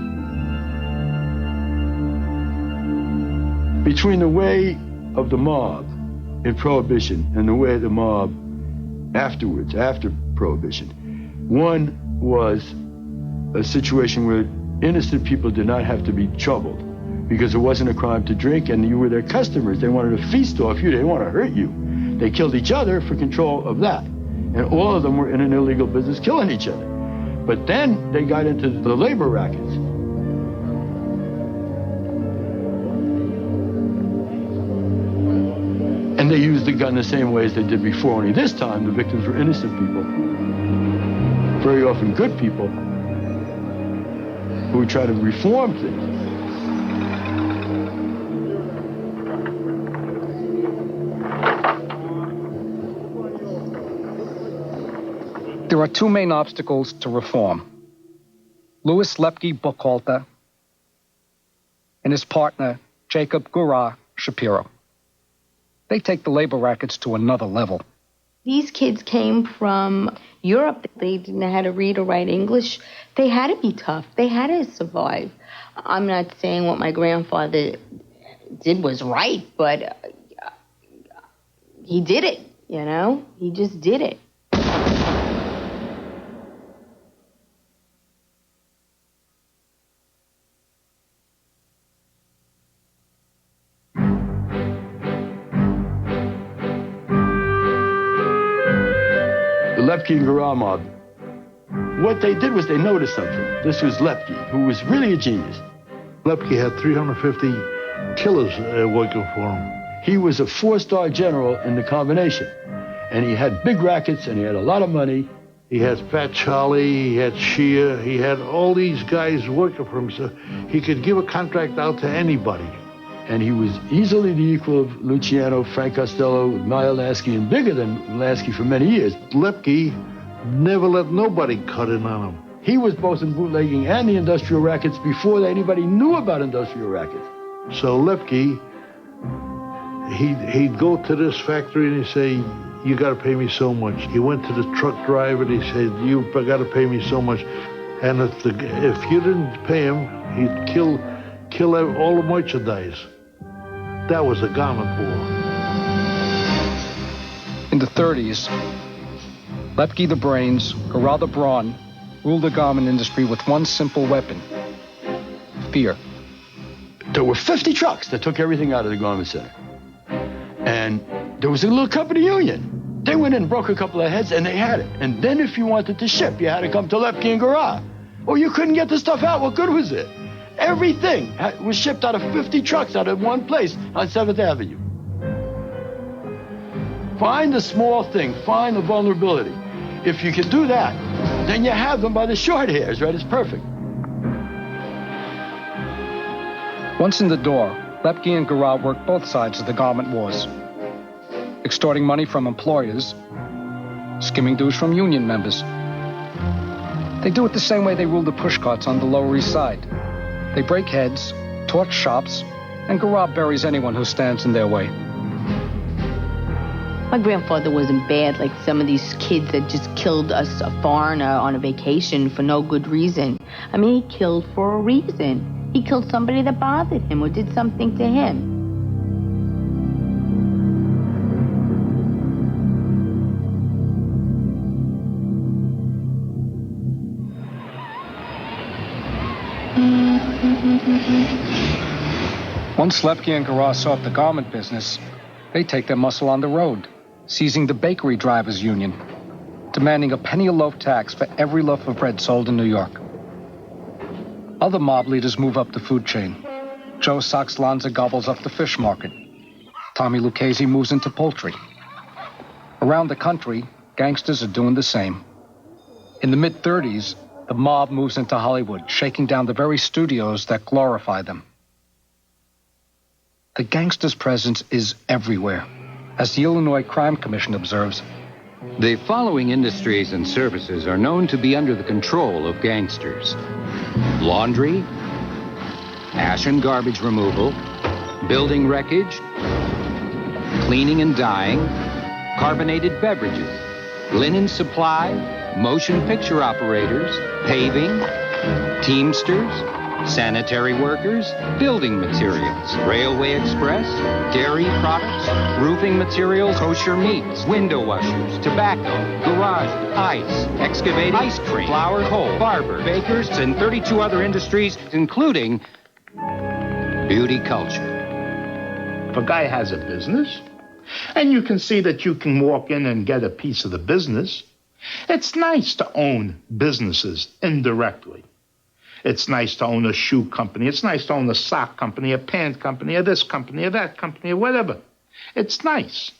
Between the way of the mob in Prohibition and the way of the mob afterwards, after Prohibition, one was a situation where innocent people did not have to be troubled because it wasn't a crime to drink and you were their customers. They wanted to feast off you. They didn't want to hurt you. They killed each other for control of that. And all of them were in an illegal business killing each other. But then they got into the labor rackets. And they used the gun the same way as they did before, only this time the victims were innocent people. Very often good people who would try to reform things. There are two main obstacles to reform. Louis Lepke Buchhalter and his partner, Jacob Gura Shapiro. They take the labor rackets to another level. These kids came from Europe. They didn't know how to read or write English. They had to be tough. They had to survive. I'm not saying what my grandfather did was right, but he did it, you know? He just did it. The Lepke and Gura mob, what they did was they noticed something. This was Lepke, who was really a genius. Lepke had 350 killers working for him. He was a 4-star general in the combination. And he had big rackets and he had a lot of money. He had Fat Charlie, he had Shear, he had all these guys working for him, so he could give a contract out to anybody. and he was easily the equal of Luciano, Frank Costello, Meyer Lasky, and bigger than Lasky for many years. Lepke never let nobody cut in on him. He was both in bootlegging and the industrial rackets before anybody knew about industrial rackets. So Lepke, he'd go to this factory and he'd say, you got to pay me so much. He went to the truck driver and he said, you got to pay me so much. And if you didn't pay him, he'd kill all the merchandise. That was a garment war. In the 30s, Lepke the Brains, Garat the Brawn, ruled the garment industry with one simple weapon: fear. There were 50 trucks that took everything out of the garment center. And there was a little company union. They went in and broke a couple of heads, and they had it. And then if you wanted to ship, you had to come to Lepke and Garat. Or you couldn't get the stuff out. What good was it? Everything was shipped out of 50 trucks out of one place on 7th Avenue. Find the small thing. Find the vulnerability. If you can do that, then you have them by the short hairs, right? It's perfect. Once in the door, Lepke and Garat worked both sides of the garment wars, extorting money from employers, skimming dues from union members. They do it the same way they rule the pushcarts on the Lower East Side. They break heads, torch shops, and Garat buries anyone who stands in their way. My grandfather wasn't bad like some of these kids that just killed a foreigner on a vacation for no good reason. I mean, he killed for a reason. He killed somebody that bothered him or did something to him. Once Lepke and Garat saw up the garment business, they take their muscle on the road, seizing the bakery drivers' union, demanding a penny a loaf tax for every loaf of bread sold in New York. Other mob leaders move up the food chain. Joe Sox Lanza gobbles up the fish market. Tommy Lucchese moves into poultry. Around the country, gangsters are doing the same. In the mid-30s, the mob moves into Hollywood, shaking down the very studios that glorify them. The gangster's presence is everywhere. As the Illinois Crime Commission observes, the following industries and services are known to be under the control of gangsters: laundry, ash and garbage removal, building wreckage, cleaning and dyeing, carbonated beverages, linen supply, motion picture operators, paving, teamsters, sanitary workers, building materials, railway express, dairy products, roofing materials, kosher meats, window washers, tobacco, garage, ice, excavating, ice cream, flour, coal, barber, bakers, and 32 other industries, including beauty culture. If a guy has a business, and you can see that you can walk in and get a piece of the business, it's nice to own businesses indirectly. It's nice to own a shoe company. It's nice to own a sock company, a pant company, or this company, or that company, or whatever. It's nice.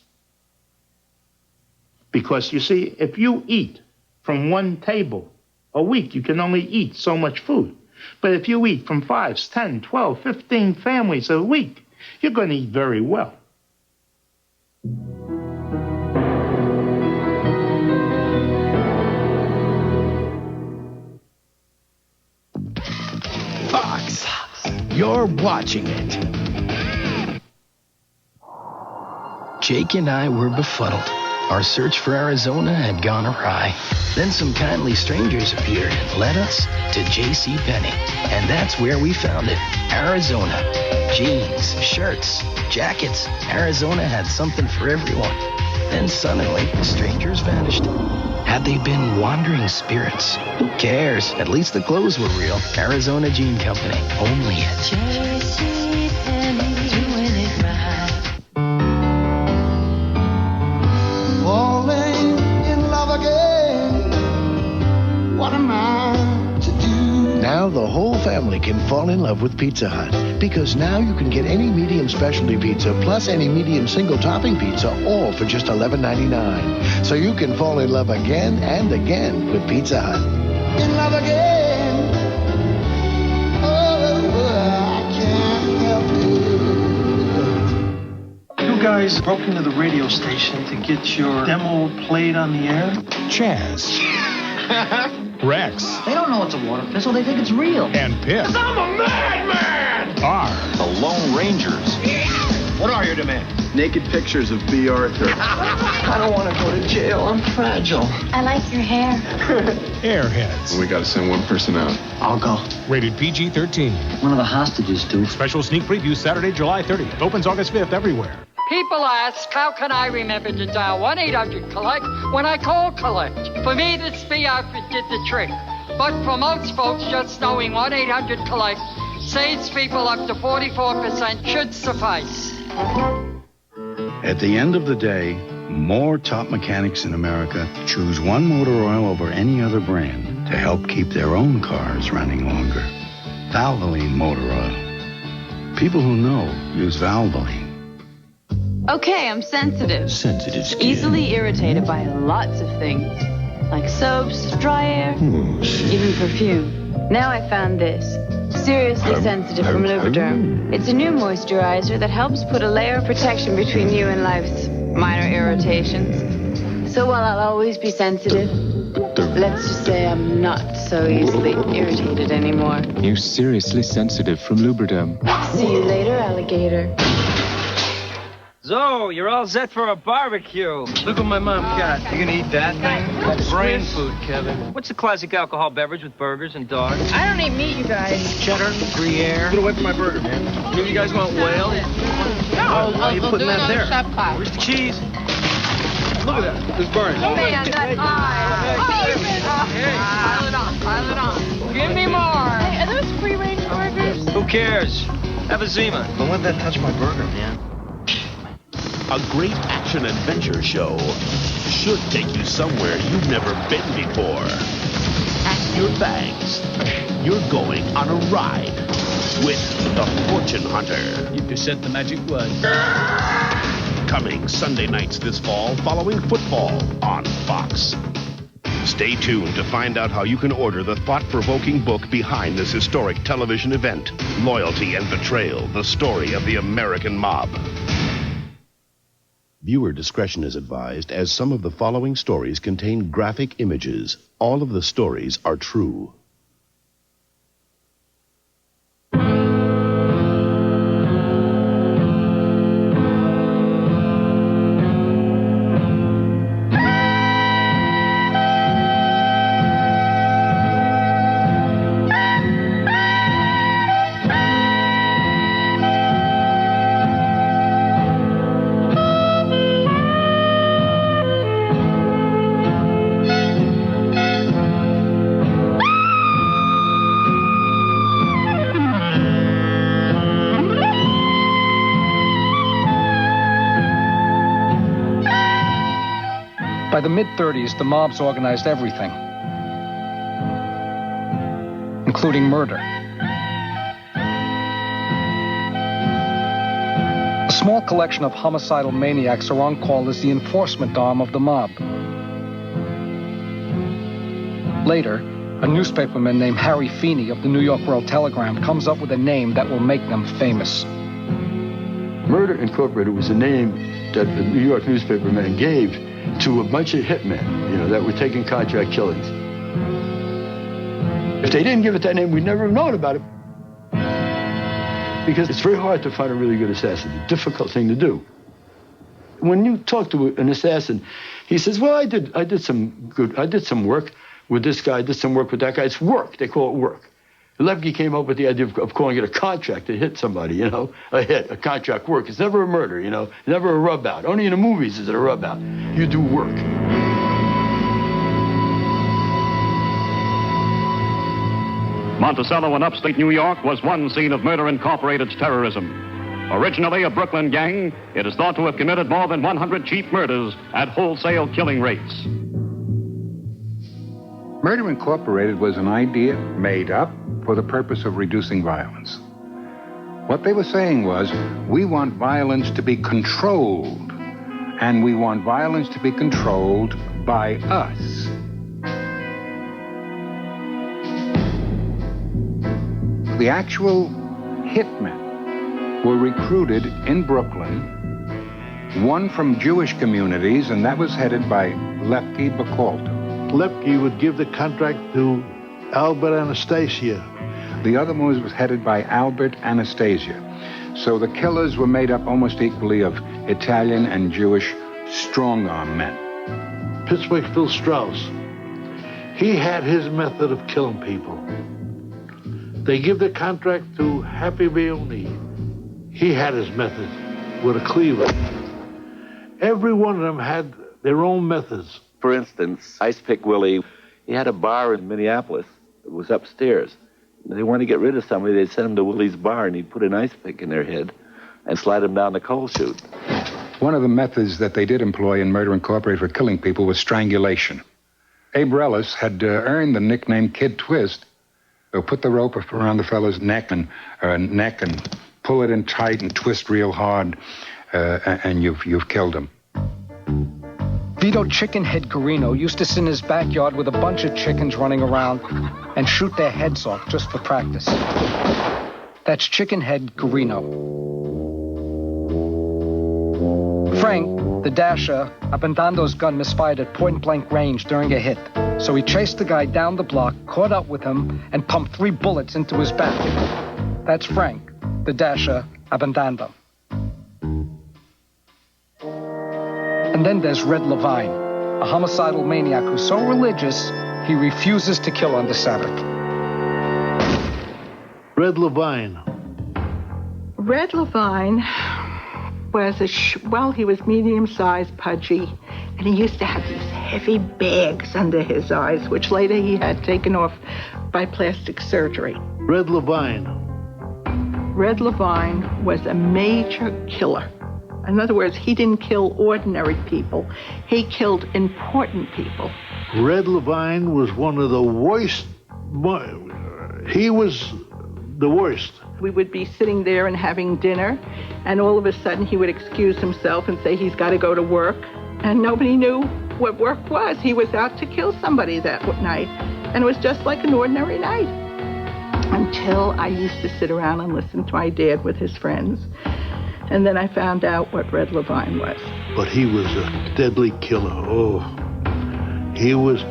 Because, you see, if you eat from one table a week, you can only eat so much food. But if you eat from 5, 10, 12, 15 families a week, you're going to eat very well. Fox, you're watching it. Jake and I were befuddled. Our search for Arizona had gone awry. Then some kindly strangers appeared and led us to J.C. Penney. And that's where we found it, Arizona. Jeans, shirts, jackets. Arizona had something for everyone. Then suddenly, the strangers vanished. Had they been wandering spirits? Who cares? At least the clothes were real. Arizona Jean Company. Only at J.C. Penney, doing it right. Falling in love again. What am I to do? Now the whole family can fall in love with Pizza Hut, because now you can get any medium specialty pizza plus any medium single topping pizza, all for just $11.99. So you can fall in love again and again with Pizza Hut. In love again. Oh, I can't help it. guys broke into the radio station to get your demo played on the air? Chaz. Rex. They don't know it's a water pistol. They think it's real. And Pip. I'm a madman! Are the Lone Rangers. What are your demands? Naked pictures of B. Arthur. I don't want to go to jail. I'm fragile. I like your hair. Airheads. We got to send one person out. I'll go. Rated PG-13. One of the hostages, too. Special sneak preview Saturday, July 30th. Opens August 5th everywhere. People ask, how can I remember to dial 1-800-COLLECT when I call collect? For me, this B outfit did the trick. But for most folks, just knowing 1-800-COLLECT saves people up to 44% should suffice. At the end of the day, more top mechanics in America choose One Motor Oil over any other brand to help keep their own cars running longer. Valvoline Motor Oil. People who know use Valvoline. Okay, I'm sensitive. Sensitive skin. Easily irritated by lots of things. Like soaps, dry air, even perfume. Now I found this. Seriously sensitive from Lubriderm. It's a new moisturizer that helps put a layer of protection between you and life's minor irritations. So while I'll always be sensitive, let's just say I'm not so easily irritated anymore. You're seriously sensitive from Lubriderm. See you later, alligator. So, you're all set for a barbecue. Look what my mom got. You gonna eat that thing? That's brain food, Kevin. What's the classic alcohol beverage with burgers and dogs? I don't eat meat, you guys. Cheddar, Gruyere. Get away from my burger, man. You guys want whale? No, why are you putting that there? Chef class. Where's the cheese? Look at that. There's burns. Man, that Pile it on. Give me more. Hey, are those free-range burgers? Who cares? Have a Zima. Don't let that touch my burger, man. A great action-adventure show should take you somewhere you've never been before. Pack your bags. You're going on a ride with the Fortune Hunter. You present the magic word. Coming Sunday nights this fall following football on Fox. Stay tuned to find out how you can order the thought-provoking book behind this historic television event, Loyalty and Betrayal, the story of the American mob. Viewer discretion is advised, as some of the following stories contain graphic images. All of the stories are true. By the mid-30s, the mobs organized everything, including murder. A small collection of homicidal maniacs are on call as the enforcement arm of the mob. Later, a newspaperman named Harry Feeney of the New York World Telegram comes up with a name that will make them famous. Murder Incorporated was a name that the New York newspaperman gave to a bunch of hitmen, that were taking contract killings. If they didn't give it that name, we'd never have known about it. Because it's very hard to find a really good assassin. It's a difficult thing to do. When you talk to an assassin, he says, well, I did some work with this guy, I did some work with that guy. It's work. They call it work. Lepke came up with the idea of calling it a contract to hit somebody, a hit, a contract work. It's never a murder, never a rub out. Only in the movies is it a rub out. You do work. Monticello in upstate New York was one scene of Murder Incorporated's terrorism. Originally a Brooklyn gang, it is thought to have committed more than 100 cheap murders at wholesale killing rates. Murder Incorporated was an idea made up for the purpose of reducing violence. What they were saying was, we want violence to be controlled, and we want violence to be controlled by us. The actual hitmen were recruited in Brooklyn one from Jewish communities, and that was headed by Lepke Bacalta. Lepke would give the contract to Albert Anastasia. The other one was headed by Albert Anastasia. So the killers were made up almost equally of Italian and Jewish strong-arm men. Pittsburgh Phil Strauss, he had his method of killing people. They give the contract to Happy Bayoni. He had his method with a cleaver. Every one of them had their own methods. For instance, Ice Pick Willie, he had a bar in Minneapolis. It was upstairs. They wanted to get rid of somebody, they'd send them to Willie's bar, and he'd put an ice pick in their head and slide them down the coal chute. One of the methods that they did employ in Murder Incorporated for killing people was strangulation. Abe Relis had earned the nickname Kid Twist. They'll put the rope around the fellow's neck and pull it in tight and twist real hard, and you've killed him. Vito Chickenhead Garino used to sit in his backyard with a bunch of chickens running around and shoot their heads off just for practice. That's Chickenhead Garino. Frank, the dasher, Abendando's gun misfired at point-blank range during a hit. So he chased the guy down the block, caught up with him, and pumped 3 bullets into his back. That's Frank, the dasher, Abendando. And then there's Red Levine, a homicidal maniac who's so religious, he refuses to kill on the Sabbath. Red Levine. Red Levine was he was medium-sized, pudgy, and he used to have these heavy bags under his eyes, which later he had taken off by plastic surgery. Red Levine. Red Levine was a major killer. In other words, he didn't kill ordinary people. He killed important people. Red Levine was one of the worst. He was the worst. We would be sitting there and having dinner, and all of a sudden he would excuse himself and say he's got to go to work. And nobody knew what work was. He was out to kill somebody that night. And it was just like an ordinary night. Until I used to sit around and listen to my dad with his friends. And then I found out what Red Levine was. But he was a deadly killer. Oh, he was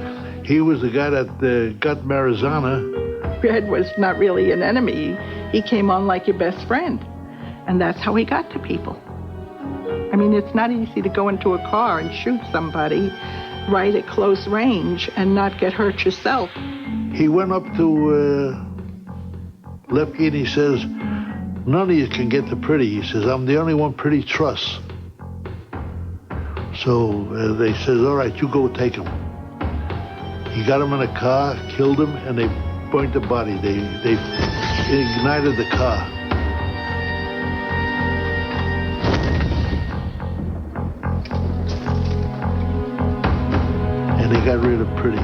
the guy that got Marizana. Red was not really an enemy. He came on like your best friend. And that's how he got to people. I mean, it's not easy to go into a car and shoot somebody right at close range and not get hurt yourself. He went up to Lepke and he says, "None of you can get to Pretty." He says, "I'm the only one Pretty trusts." So they says, "All right, you go take him." He got him in a car, killed him, and they burnt the body. They ignited the car. And they got rid of Pretty.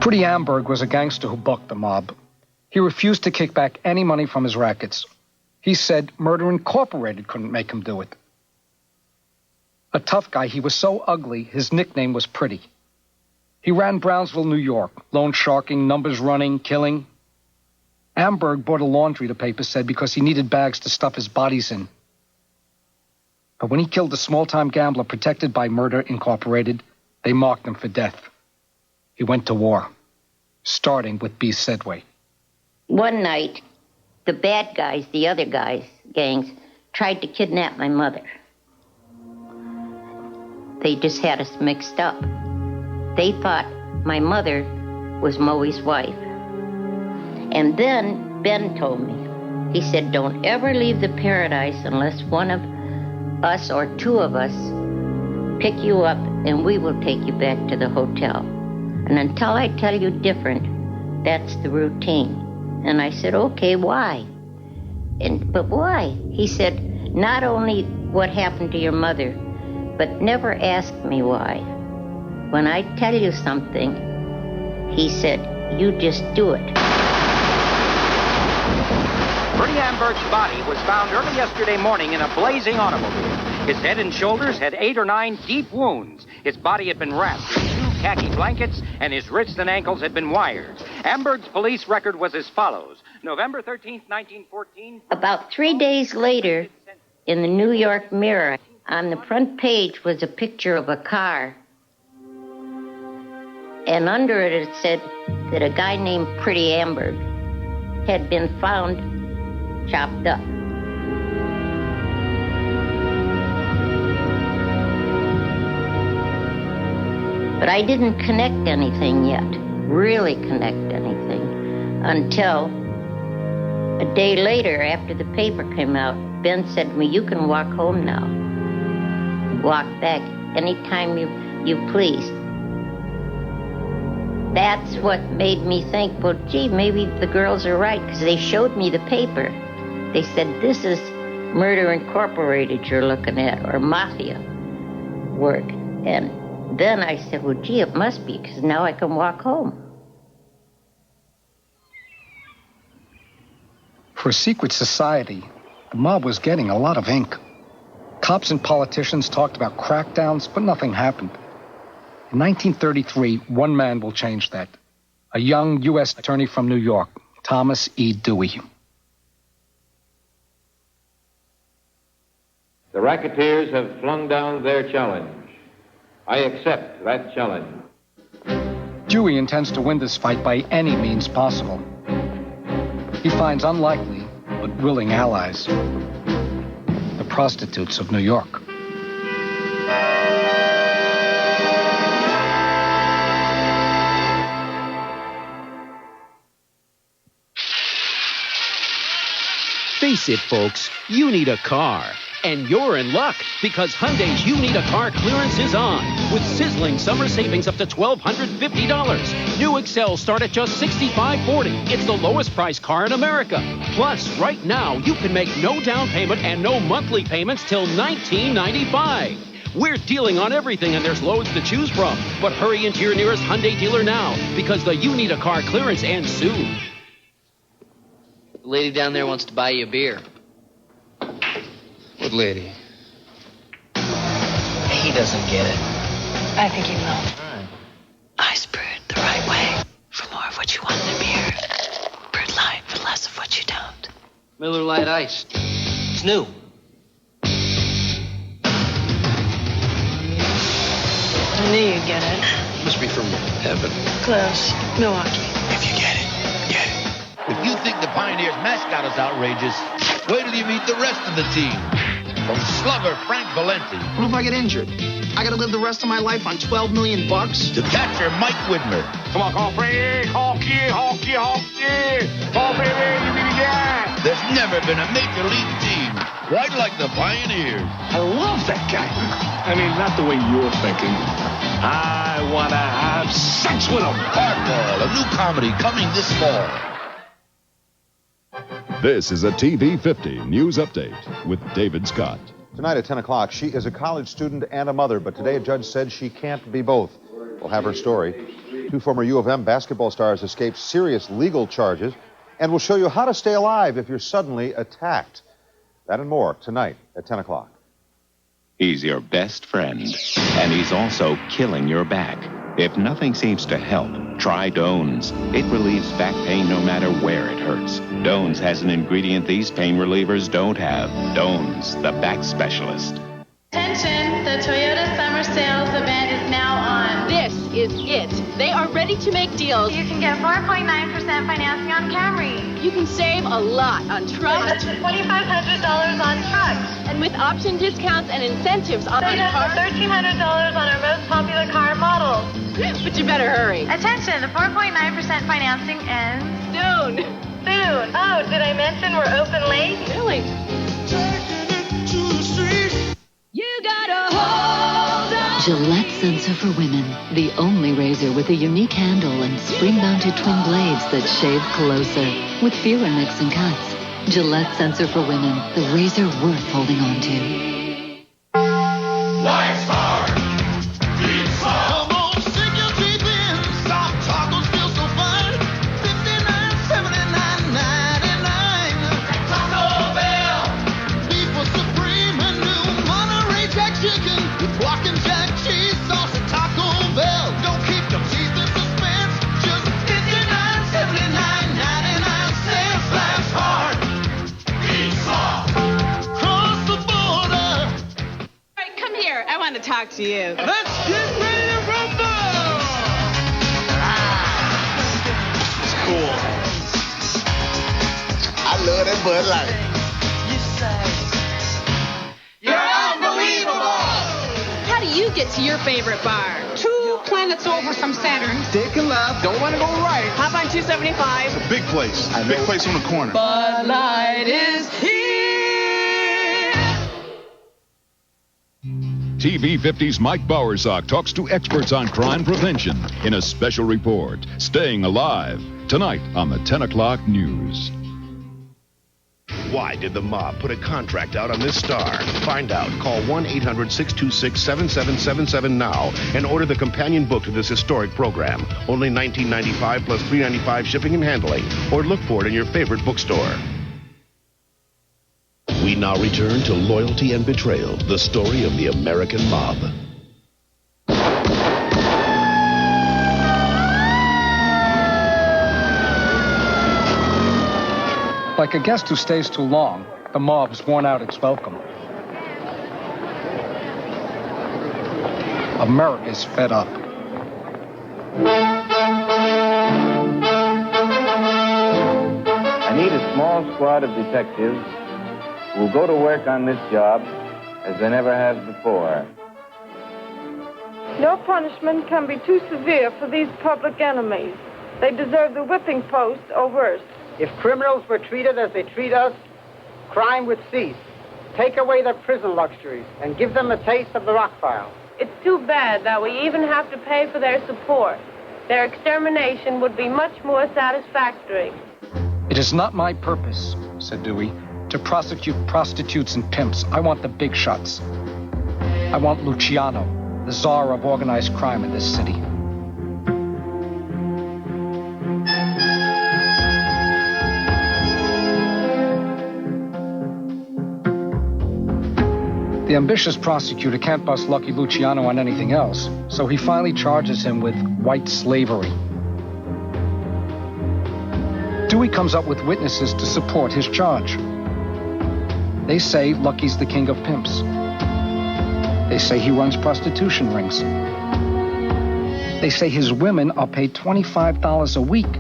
Pretty Amberg was a gangster who bucked the mob. He refused to kick back any money from his rackets. He said Murder Incorporated couldn't make him do it. A tough guy, he was so ugly, his nickname was Pretty. He ran Brownsville, New York, loan sharking, numbers running, killing. Amberg bought a laundry, the paper said, because he needed bags to stuff his bodies in. But when he killed a small-time gambler protected by Murder Incorporated, they marked him for death. He went to war, starting with B. Sedway. One night, the bad guys, the other guys, gangs, tried to kidnap my mother. They just had us mixed up. They thought my mother was Moe's wife. And then Ben told me, he said, "Don't ever leave the Paradise unless one of us or 2 of us pick you up and we will take you back to the hotel. And until I tell you different, that's the routine." And I said, "Okay, why?" But why? He said, "Not only what happened to your mother, but never ask me why. When I tell you something," he said, "you just do it." Pretty Amberg's body was found early yesterday morning in a blazing automobile. His head and shoulders had 8 or 9 deep wounds. His body had been wrapped in 2 khaki blankets, and his wrists and ankles had been wired. Amberg's police record was as follows. November 13th, 1914. About 3 days later, in the New York Mirror. On the front page was a picture of a car. And under it said that a guy named Pretty Amber had been found chopped up. But I didn't connect anything yet, really connect anything, until a day later, after the paper came out, Ben said to me, "You can walk home now. Walk back anytime you please." That's what made me think, well, gee, maybe the girls are right, because they showed me the paper. They said, "This is Murder Incorporated you're looking at, or mafia work." And then I said, well, gee, it must be, because now I can walk home. For a secret society, the mob was getting a lot of ink. Cops and politicians talked about crackdowns, but nothing happened. In 1933, one man will change that. A young U.S. attorney from New York, Thomas E. Dewey. The racketeers have flung down their challenge. I accept that challenge. Dewey intends to win this fight by any means possible. He finds unlikely, but willing allies. The prostitutes of New York. Face it, folks, you need a car. And you're in luck, because Hyundai's You Need a Car clearance is on, with sizzling summer savings up to $1,250. New Excels start at just $6,540. It's the lowest priced car in America. Plus, right now, you can make no down payment and no monthly payments till $1,995. We're dealing on everything, and there's loads to choose from. But hurry into your nearest Hyundai dealer now, because the You Need a Car clearance ends soon. The lady down there wants to buy you a beer. What lady? He doesn't get it. I think he will. All right. Ice brewed the right way for more of what you want in a beer. Brewed light for less of what you don't. Miller Lite Ice. It's new. I knew you'd get it. Must be from heaven. Close. Milwaukee. If you get it, get it. If you think the Pioneers mascot is outrageous, wait till you meet the rest of the team. From slugger Frank Valenti. What if I get injured? I gotta live the rest of my life on $12 million? To catcher Mike Widmer. Come on, call Frank. Honky, honky, honky. Call baby, you need that. There's never been a major league team quite like the Pioneers. I love that guy. I mean, not the way you're thinking. I wanna have sex with him. Hardball, a new comedy coming this fall. This is a TV 50 News Update with David Scott. Tonight at 10 o'clock, she is a college student and a mother, but today a judge said she can't be both. We'll have her story. Two former U of M basketball stars escaped serious legal charges, and we'll show you how to stay alive if you're suddenly attacked. That and more tonight at 10 o'clock. He's your best friend, and he's also killing your back. If nothing seems to help, try Dones. It relieves back pain no matter where it hurts. Dones has an ingredient these pain relievers don't have. Dones, the back specialist. Attention, the Toyota Summer Sales event is now on. This is it. They are ready to make deals. You can get 4.9% financing on Camry. You can save a lot on trucks. Up to $2,500 on trucks. And with option discounts and incentives on cars. cars. $1,300 on our most popular car models. But you better hurry. Attention, the 4.9% financing ends soon. Soon. Oh, did I mention we're open late? Really? You gotta hold on. Gillette Sensor for Women, the only razor with a unique handle and spring-mounted twin blades that shave closer, with fewer nicks and cuts. Gillette Sensor for Women, the razor worth holding on to. Life's hard. Beats hard. Come on, sink your teeth in. Stop tacos feel so fine. $59.79.99. Taco Bell. Beef was supreme and new Monterey Jack chicken with guac and jack cheese sauce at Taco Bell. Don't keep your teeth in suspense. Just $59.79.99. Life's hard. Beats hard. Cross the board. she is. Let's get ready to rumble! It's cool. I love that Bud Light. You're unbelievable! How do you get to your favorite bar? 2 planets over from Saturn. Dick and left. Don't want to go right. Hop on 275. Big place. Big place on the corner. Bud Light is here! TV 50's Mike Bowersock talks to experts on crime prevention in a special report, Staying Alive, tonight on the 10 o'clock news. Why did the mob put a contract out on this star? Find out. Call 1-800-626-7777 now and order the companion book to this historic program. Only $19.95 plus $3.95 shipping and handling. Or look for it in your favorite bookstore. We now return to Loyalty and Betrayal, the story of the American mob. Like a guest who stays too long, the mob's worn out its welcome. America's fed up. I need a small squad of detectives who will go to work on this job as they never have before. No punishment can be too severe for these public enemies. They deserve the whipping post or worse. If criminals were treated as they treat us, crime would cease. Take away their prison luxuries and give them a taste of the rock pile. It's too bad that we even have to pay for their support. Their extermination would be much more satisfactory. It is not my purpose, said Dewey, to prosecute prostitutes and pimps. I want the big shots. I want Luciano, the czar of organized crime in this city. The ambitious prosecutor can't bust Lucky Luciano on anything else, so he finally charges him with white slavery. Dewey comes up with witnesses to support his charge. They say Lucky's the king of pimps. They say he runs prostitution rings. They say his women are paid $25 a week.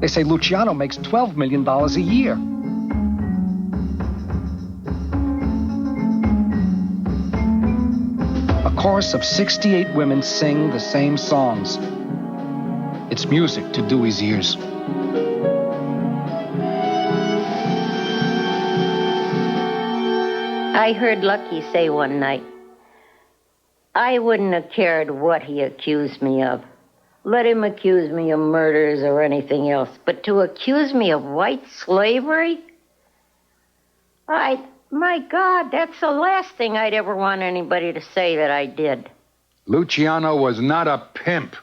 They say Luciano makes $12 million a year. A chorus of 68 women sing the same songs. It's music to Dewey's ears. I heard Lucky say one night, I wouldn't have cared what he accused me of. Let him accuse me of murders or anything else. But to accuse me of white slavery? My God, that's the last thing I'd ever want anybody to say that I did. Luciano was not a pimp.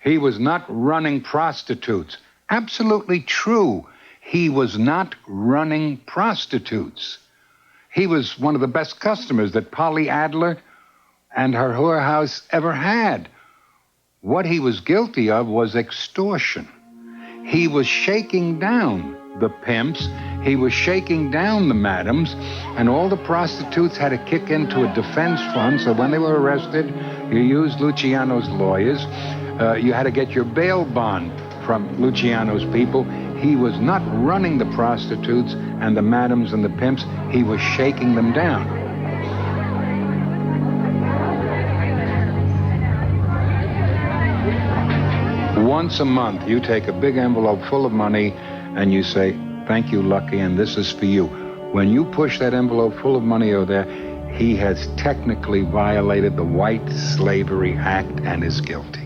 He was not running prostitutes. Absolutely true. He was not running prostitutes. He was one of the best customers that Polly Adler and her whorehouse ever had. What he was guilty of was extortion. He was shaking down the pimps. He was shaking down the madams, and all the prostitutes had to kick into a defense fund, so when they were arrested, you used Luciano's lawyers. You had to get your bail bond from Luciano's people. He was not running the prostitutes and the madams and the pimps. He was shaking them down. Once a month, you take a big envelope full of money and you say, thank you, Lucky, and this is for you. When you push that envelope full of money over there, he has technically violated the White Slavery Act and is guilty.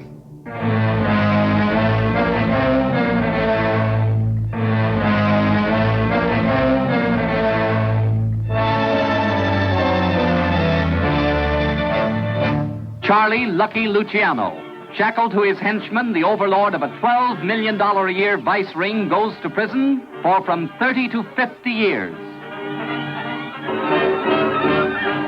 Charlie Lucky Luciano, shackled to his henchman, the overlord of a $12 million a year vice ring, goes to prison for from 30 to 50 years.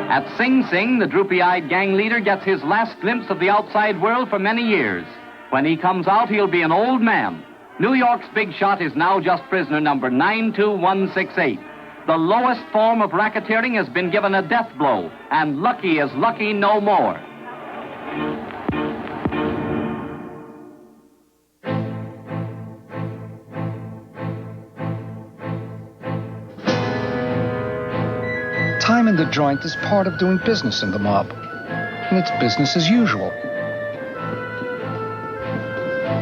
At Sing Sing, the droopy-eyed gang leader gets his last glimpse of the outside world for many years. When he comes out, he'll be an old man. New York's big shot is now just prisoner number 92168. The lowest form of racketeering has been given a death blow, and Lucky is lucky no more. Time in the joint is part of doing business in the mob, and it's business as usual.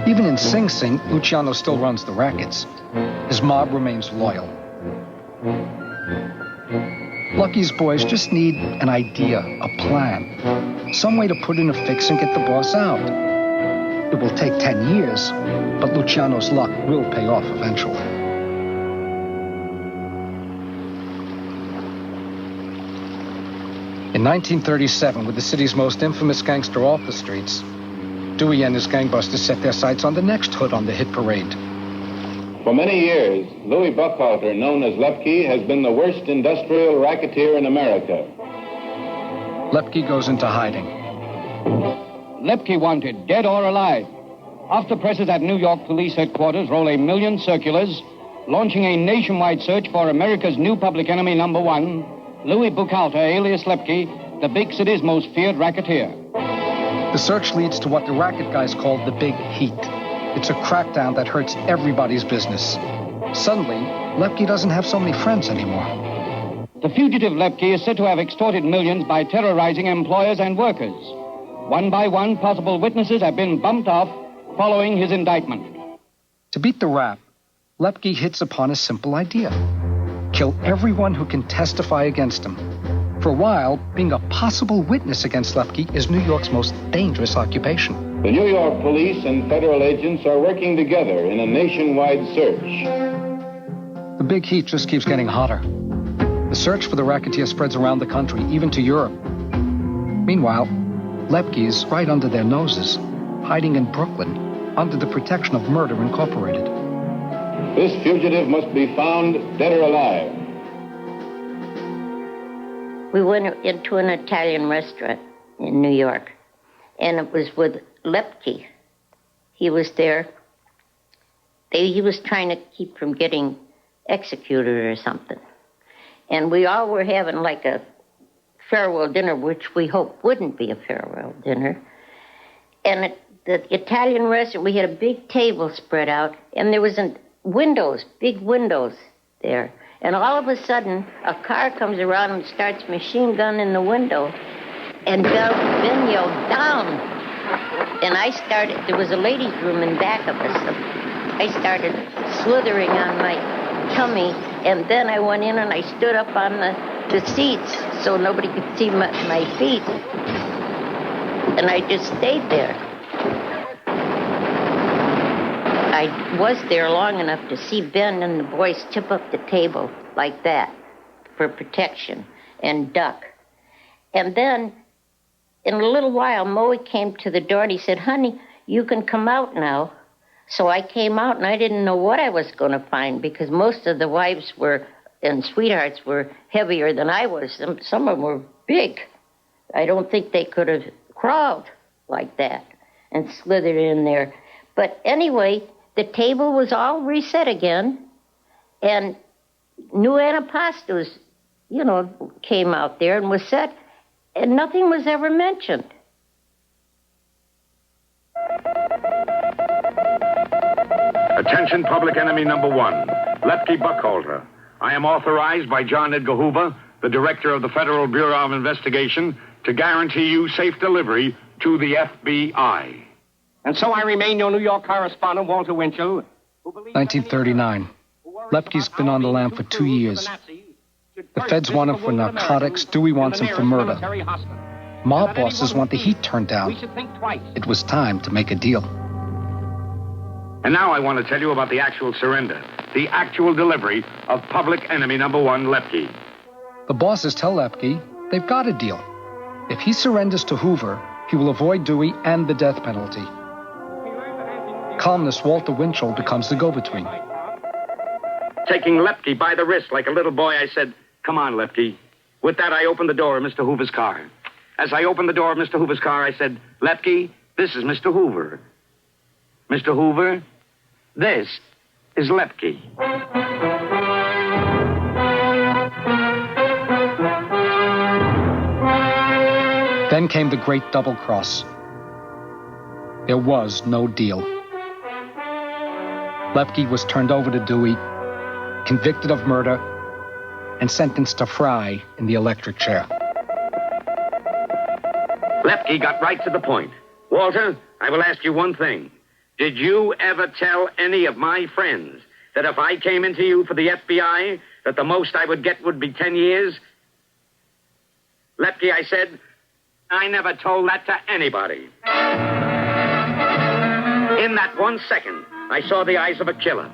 Even in Sing Sing, Luciano still runs the rackets. His mob remains loyal. Lucky's boys just need an idea, a plan, some way to put in a fix and get the boss out. It will take 10 years, but Luciano's luck will pay off eventually. In 1937, with the city's most infamous gangster off the streets, Dewey and his gangbusters set their sights on the next hood on the hit parade. For many years, Louis Buckhalter, known as Lepke, has been the worst industrial racketeer in America. Lepke goes into hiding. Lepke wanted, dead or alive. After presses at New York police headquarters roll 1 million circulars, launching a nationwide search for America's new public enemy number one, Louis Buckhalter, alias Lepke, the big city's most feared racketeer. The search leads to what the racket guys call the Big Heat. It's a crackdown that hurts everybody's business. Suddenly, Lepke doesn't have so many friends anymore. The fugitive Lepke is said to have extorted millions by terrorizing employers and workers. One by one, possible witnesses have been bumped off following his indictment. To beat the rap, Lepke hits upon a simple idea. Kill everyone who can testify against him. For a while, being a possible witness against Lepke is New York's most dangerous occupation. The New York police and federal agents are working together in a nationwide search. The Big Heat just keeps getting hotter. The search for the racketeer spreads around the country, even to Europe. Meanwhile, Lepke is right under their noses, hiding in Brooklyn, under the protection of Murder Incorporated. This fugitive must be found dead or alive. We went into an Italian restaurant in New York, and it was with Lepke. He was there. He was trying to keep from getting executed or something. And we all were having like a farewell dinner, which we hoped wouldn't be a farewell dinner. And at the Italian restaurant, we had a big table spread out, and there was windows, big windows there. And all of a sudden, a car comes around and starts machine gun in the window. And Ben yelled, "Down!" And there was a ladies' room in back of us. So I started slithering on my tummy. And then I went in and I stood up on the seats so nobody could see my feet. And I just stayed there. I was there long enough to see Ben and the boys tip up the table like that for protection and duck. And then, in a little while, Moe came to the door and he said, "Honey, you can come out now." So I came out and I didn't know what I was going to find because most of the wives and sweethearts were heavier than I was. Some of them were big. I don't think they could have crawled like that and slithered in there. But anyway, the table was all reset again, and new antipastos, came out there and was set, and nothing was ever mentioned. Attention, public enemy number one, Lepke Buckhalter. I am authorized by John Edgar Hoover, the director of the Federal Bureau of Investigation, to guarantee you safe delivery to the FBI. And so I remain your New York correspondent, Walter Winchell. 1939. Lepke's been on the lam for 2 years. The feds want him for narcotics. Dewey wants him for murder. Mob bosses want the heat turned down. It was time to make a deal. And now I want to tell you about the actual surrender, the actual delivery of public enemy number one, Lepke. The bosses tell Lepke they've got a deal. If he surrenders to Hoover, he will avoid Dewey and the death penalty. Columnist Walter Winchell becomes the go-between. Taking Lepke by the wrist like a little boy, I said, "Come on, Lepke." With that, I opened the door of Mr. Hoover's car. As I opened the door of Mr. Hoover's car, I said, "Lepke, this is Mr. Hoover. Mr. Hoover, this is Lepke." Then came the great double cross. There was no deal. Lepke was turned over to Dewey, convicted of murder, and sentenced to fry in the electric chair. Lepke got right to the point. Walter, I will ask you one thing. Did you ever tell any of my friends that if I came into you for the FBI, that the most I would get would be 10 years? Lepke, I said, I never told that to anybody. In that 1 second, I saw the eyes of a killer.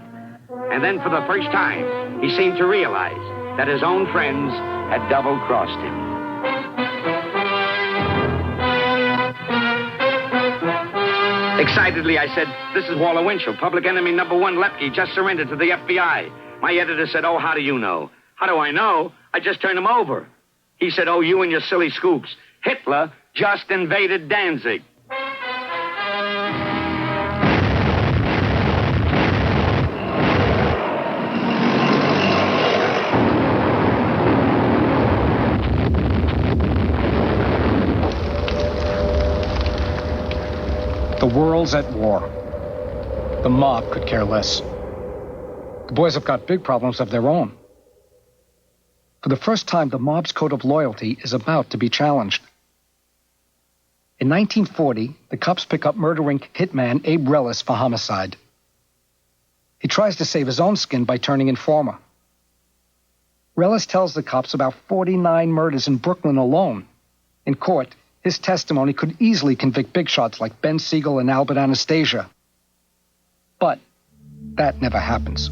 And then for the first time, he seemed to realize that his own friends had double-crossed him. Excitedly, I said, this is Walter Winchell, public enemy number 1, Lepke, just surrendered to the FBI. My editor said, oh, how do you know? How do I know? I just turned him over. He said, oh, you and your silly scoops. Hitler just invaded Danzig. The world's at war. The mob could care less. The boys have got big problems of their own. For the first time, the mob's code of loyalty is about to be challenged. In 1940, the cops pick up murdering hitman Abe Rellis for homicide. He tries to save his own skin by turning informer. Rellis tells the cops about 49 murders in Brooklyn alone. In court, his testimony could easily convict big shots like Ben Siegel and Albert Anastasia. But that never happens.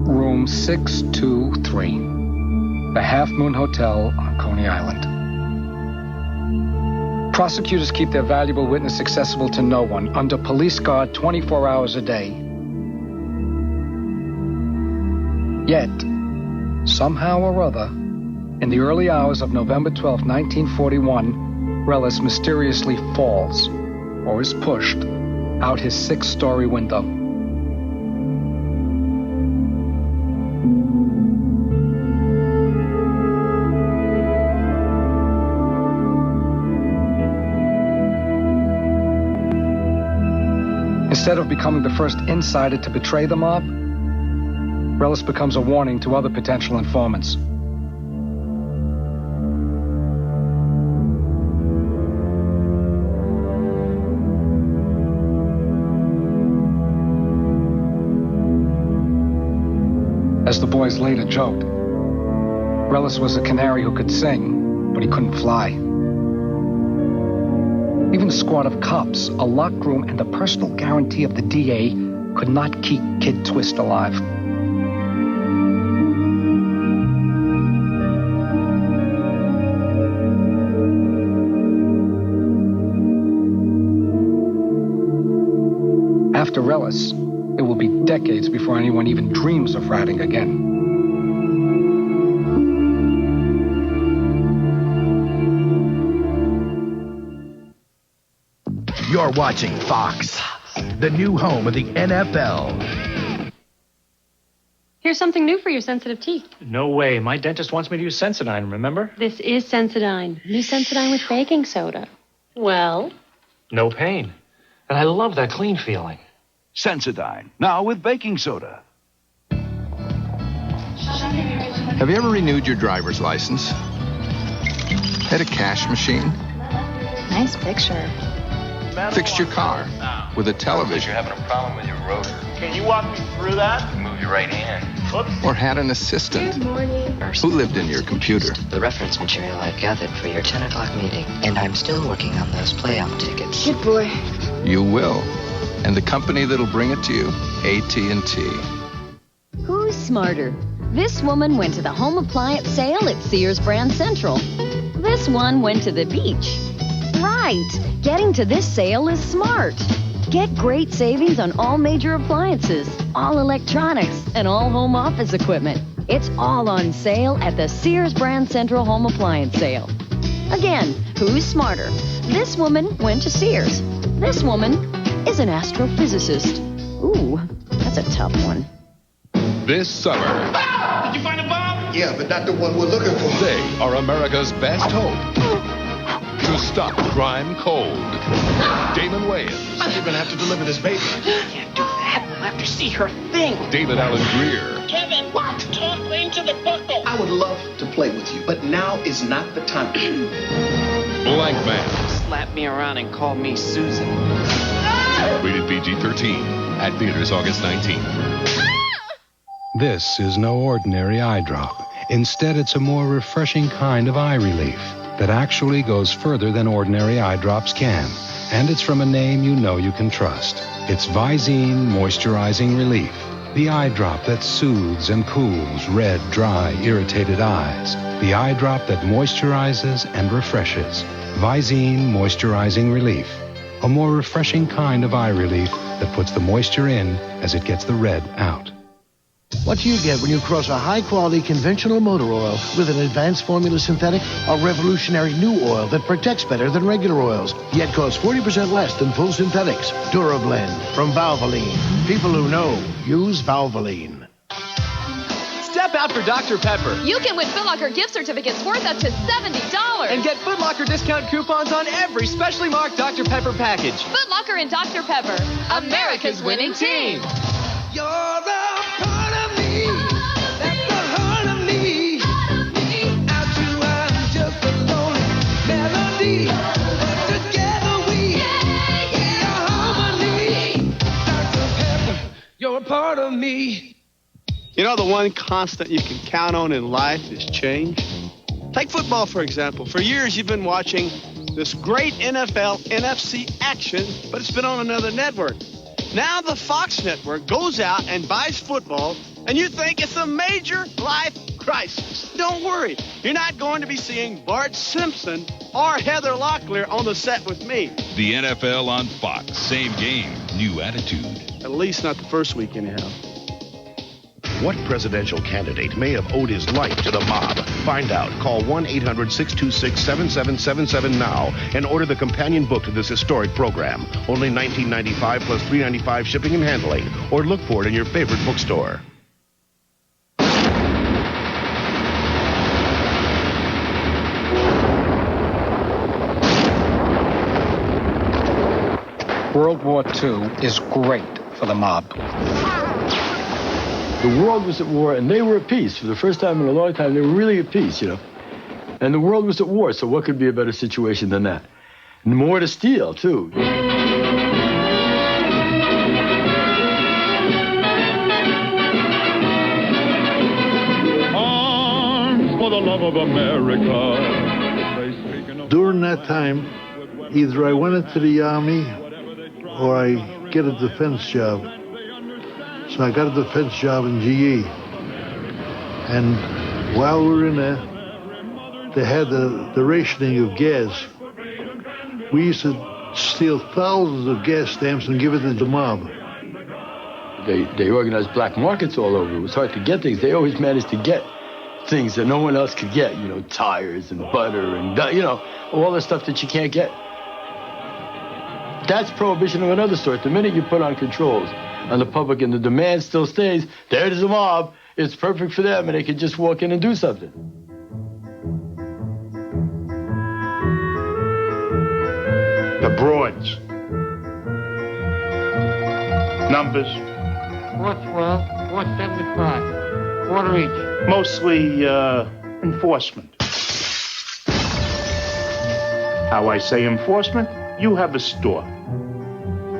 Room 623, the Half Moon Hotel on Coney Island. Prosecutors keep their valuable witness accessible to no one, under police guard 24 hours a day. Yet, somehow or other, in the early hours of November 12, 1941, Rellis mysteriously falls, or is pushed, out his 6-story window. Instead of becoming the first insider to betray the mob, Rellis becomes a warning to other potential informants. As the boys later joked, Rellis was a canary who could sing, but he couldn't fly. Even a squad of cops, a locked room, and the personal guarantee of the DA could not keep Kid Twist alive. After Rellis, it will be decades before anyone even dreams of ratting again. You're watching Fox, the new home of the NFL. Here's something new for your sensitive teeth. No way. My dentist wants me to use Sensodyne, remember? This is Sensodyne. New Sensodyne with baking soda. Well? No pain. And I love that clean feeling. Sensodyne, now with baking soda. Have you ever renewed your driver's license? Had a cash machine? Nice picture. Fixed your car with a television? You're having a problem with your rotor. Can you walk me through that? Move your right hand. Whoops. Or had an assistant? Good morning. Who lived in your computer? The reference material I've gathered for your 10 o'clock meeting, and I'm still working on those playoff tickets. Good boy. You will. And the company that'll bring it to you, AT&T. Who's smarter? This woman went to the home appliance sale at Sears Brand Central. This one went to the beach. Right. Getting to this sale is smart. Get great savings on all major appliances, all electronics, and all home office equipment. It's all on sale at the Sears Brand Central Home Appliance Sale. Again, who's smarter? This woman went to Sears. This woman is an astrophysicist. Ooh, that's That's a tough one. This summer, Did you find a bomb? Yeah, but not the one we're looking for. they are America's best hope to stop crime cold. Damon Wayans. I'm going to have to deliver this baby. Can't do that. We'll have to see her thing. David Allen Greer. Kevin, what? Talk into the buckle. I would love to play with you, but now is not the time. Blank Man. Slap me around and call me Susan. Rated PG-13. At theaters August 19th. This is no ordinary eye drop. Instead, it's a more refreshing kind of eye relief that actually goes further than ordinary eye drops can. And it's from a name you know you can trust. It's Visine Moisturizing Relief, the eye drop that soothes and cools red, dry, irritated eyes. The eye drop that moisturizes and refreshes. Visine Moisturizing Relief, a more refreshing kind of eye relief that puts the moisture in as it gets the red out. What do you get when you cross a high-quality conventional motor oil with an advanced formula synthetic? A revolutionary new oil that protects better than regular oils, yet costs 40% less than full synthetics. DuraBlend from Valvoline. People who know use Valvoline. Step out for Dr. Pepper. You can win Foot Locker gift certificates worth up to $70. And get Foot Locker discount coupons on every specially marked Dr. Pepper package. Foot Locker and Dr. Pepper, America's winning team. You're the part of me. That's the heart of me. Out you I'm just a lonely melody. But together we are harmony. Dr. Pepper, you're a part of me. You know, the one constant you can count on in life is change. Take football, for example. For years, you've been watching this great NFL, NFC action, but it's been on another network. Now the Fox network goes out and buys football, and you think it's a major life crisis. Don't worry. You're not going to be seeing Bart Simpson or Heather Locklear on the set with me. The NFL on Fox. Same game, new attitude. At least not the first week, anyhow. What presidential candidate may have owed his life to the mob? Find out. Call 1-800-626-7777 now and order the companion book to this historic program. Only $19.95 plus $3.95 shipping and handling. Or look for it in your favorite bookstore. World War II is great for the mob. The world was at war, and they were at peace. For the first time in a long time, they were really at peace, you know. And the world was at war, so what could be a better situation than that? And more to steal, too. Arms for the love of America. During that time, either I went into the Army or I get a defense job. So I got a defense job in GE. And while we were in there, they had the rationing of gas. We used to steal thousands of gas stamps and give it to the mob. They organized black markets all over. It was hard to get things. They always managed to get things that no one else could get. You know, tires and butter and, you know, all the stuff that you can't get. That's prohibition of another sort. The minute you put on controls on the public and the demand still stays, there's the mob. It's perfect for them, and they can just walk in and do something. The Broads. Numbers. 412, 475. Quarter each. Mostly enforcement. How I say enforcement? You have a store.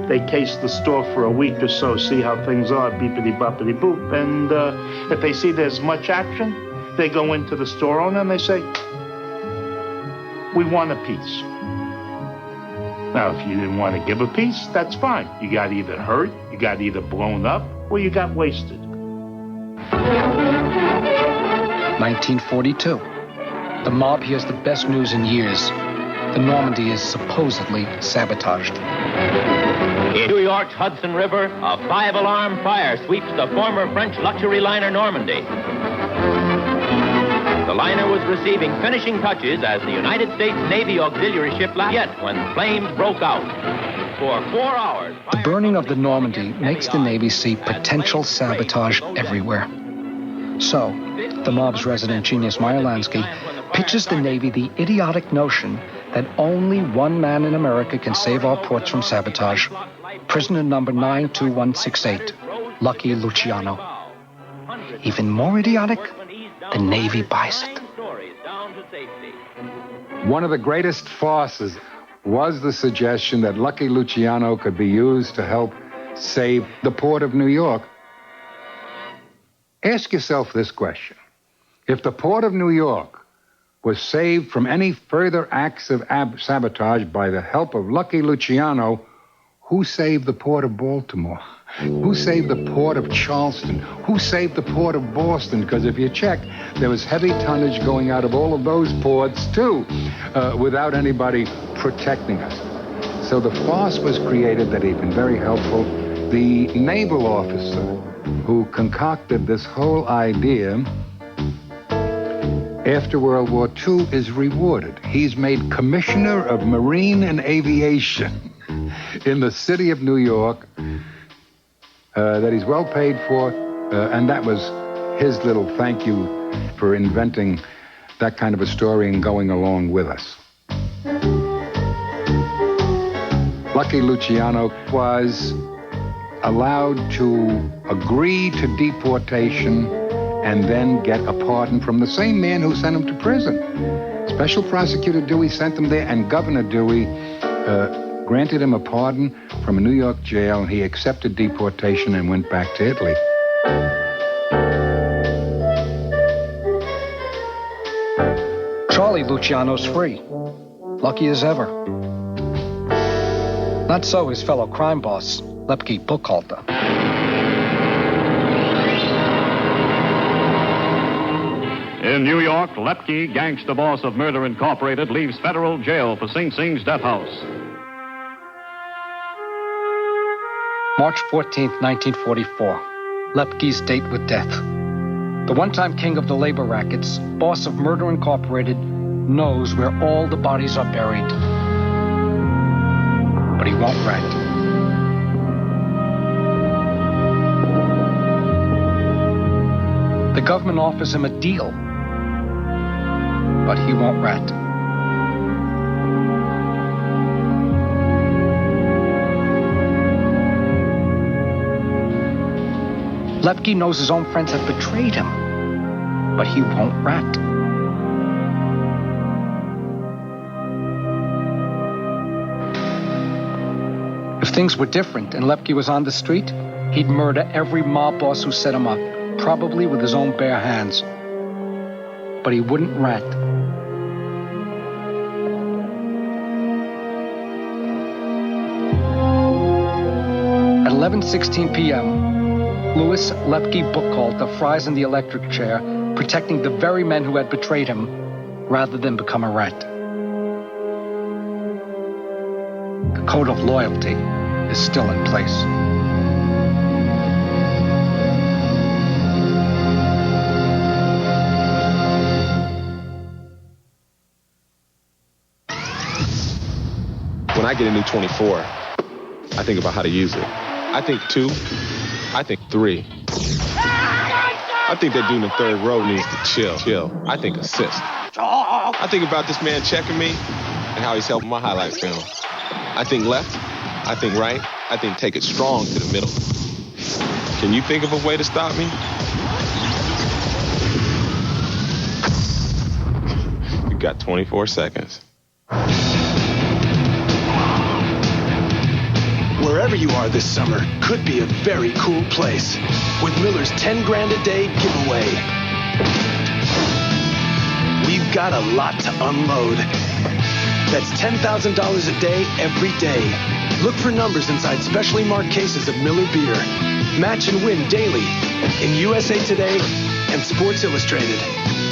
They case the store for a week or so, see how things are, beepity-boppity-boop. And if they see there's much action, they go into the store owner and they say, we want a piece. Now, if you didn't want to give a piece, that's fine. You got either hurt, you got either blown up, or you got wasted. 1942. The mob hears the best news in years. The Normandy is supposedly sabotaged. In New York's Hudson River, a 5-alarm fire sweeps the former French luxury liner Normandy. The The liner was receiving finishing touches as the United States Navy auxiliary ship Lafayette when flames broke out. For 4 hours... The burning of the Normandy makes the Navy see potential sabotage everywhere. So, the mob's resident genius, Meyer Lansky, pitches the Navy the idiotic notion that only one man in America can save our ports from sabotage. Prisoner number 92168, Lucky Luciano. Even more idiotic, the Navy buys it. One of the greatest farces was the suggestion that Lucky Luciano could be used to help save the port of New York. Ask yourself this question. If the port of New York was saved from any further acts of sabotage by the help of Lucky Luciano, who saved the port of Baltimore? Who saved the port of Charleston? Who saved the port of Boston? Because if you check, there was heavy tonnage going out of all of those ports, too, without anybody protecting us. So the farce was created that had been very helpful. The naval officer who concocted this whole idea after World War II is rewarded. He's made Commissioner of Marine and Aviation in the city of New York, that he's well paid for, and that was his little thank you for inventing that kind of a story and going along with us. Lucky Luciano was allowed to agree to deportation and then get a pardon from the same man who sent him to prison. Special Prosecutor Dewey sent him there, and Governor Dewey granted him a pardon from a New York jail, and he accepted deportation and went back to Italy. Charlie Luciano's free. Lucky as ever. Not so his fellow crime boss, Lepke Buchhalter. In New York, Lepke, gangster boss of Murder Incorporated, leaves federal jail for Sing Sing's death house. March 14th, 1944. Lepke's date with death. The one-time king of the labor rackets, boss of Murder Incorporated, knows where all the bodies are buried. But he won't rat. The government offers him a deal, but he won't rat. Lepke knows his own friends have betrayed him, but he won't rat. If things were different and Lepke was on the street, he'd murder every mob boss who set him up, probably with his own bare hands. But he wouldn't rat. At 11:16 p.m., Louis Lepke Buchhalter fries in the electric chair, protecting the very men who had betrayed him, rather than become a rat. The code of loyalty is still in place. When I get a new 24, I think about how to use it. I think 2. I think 3. I think that dude in the third row needs to chill. I think assist. I think about this man checking me and how he's helping my highlights film. I think left. I think right. I think take it strong to the middle. Can you think of a way to stop me? You got 24 seconds. Wherever you are this summer could be a very cool place with Miller's 10 grand a day giveaway. We've got a lot to unload. That's $10,000 a day every day. Look for numbers inside specially marked cases of Miller beer. Match and win daily in USA Today and Sports Illustrated.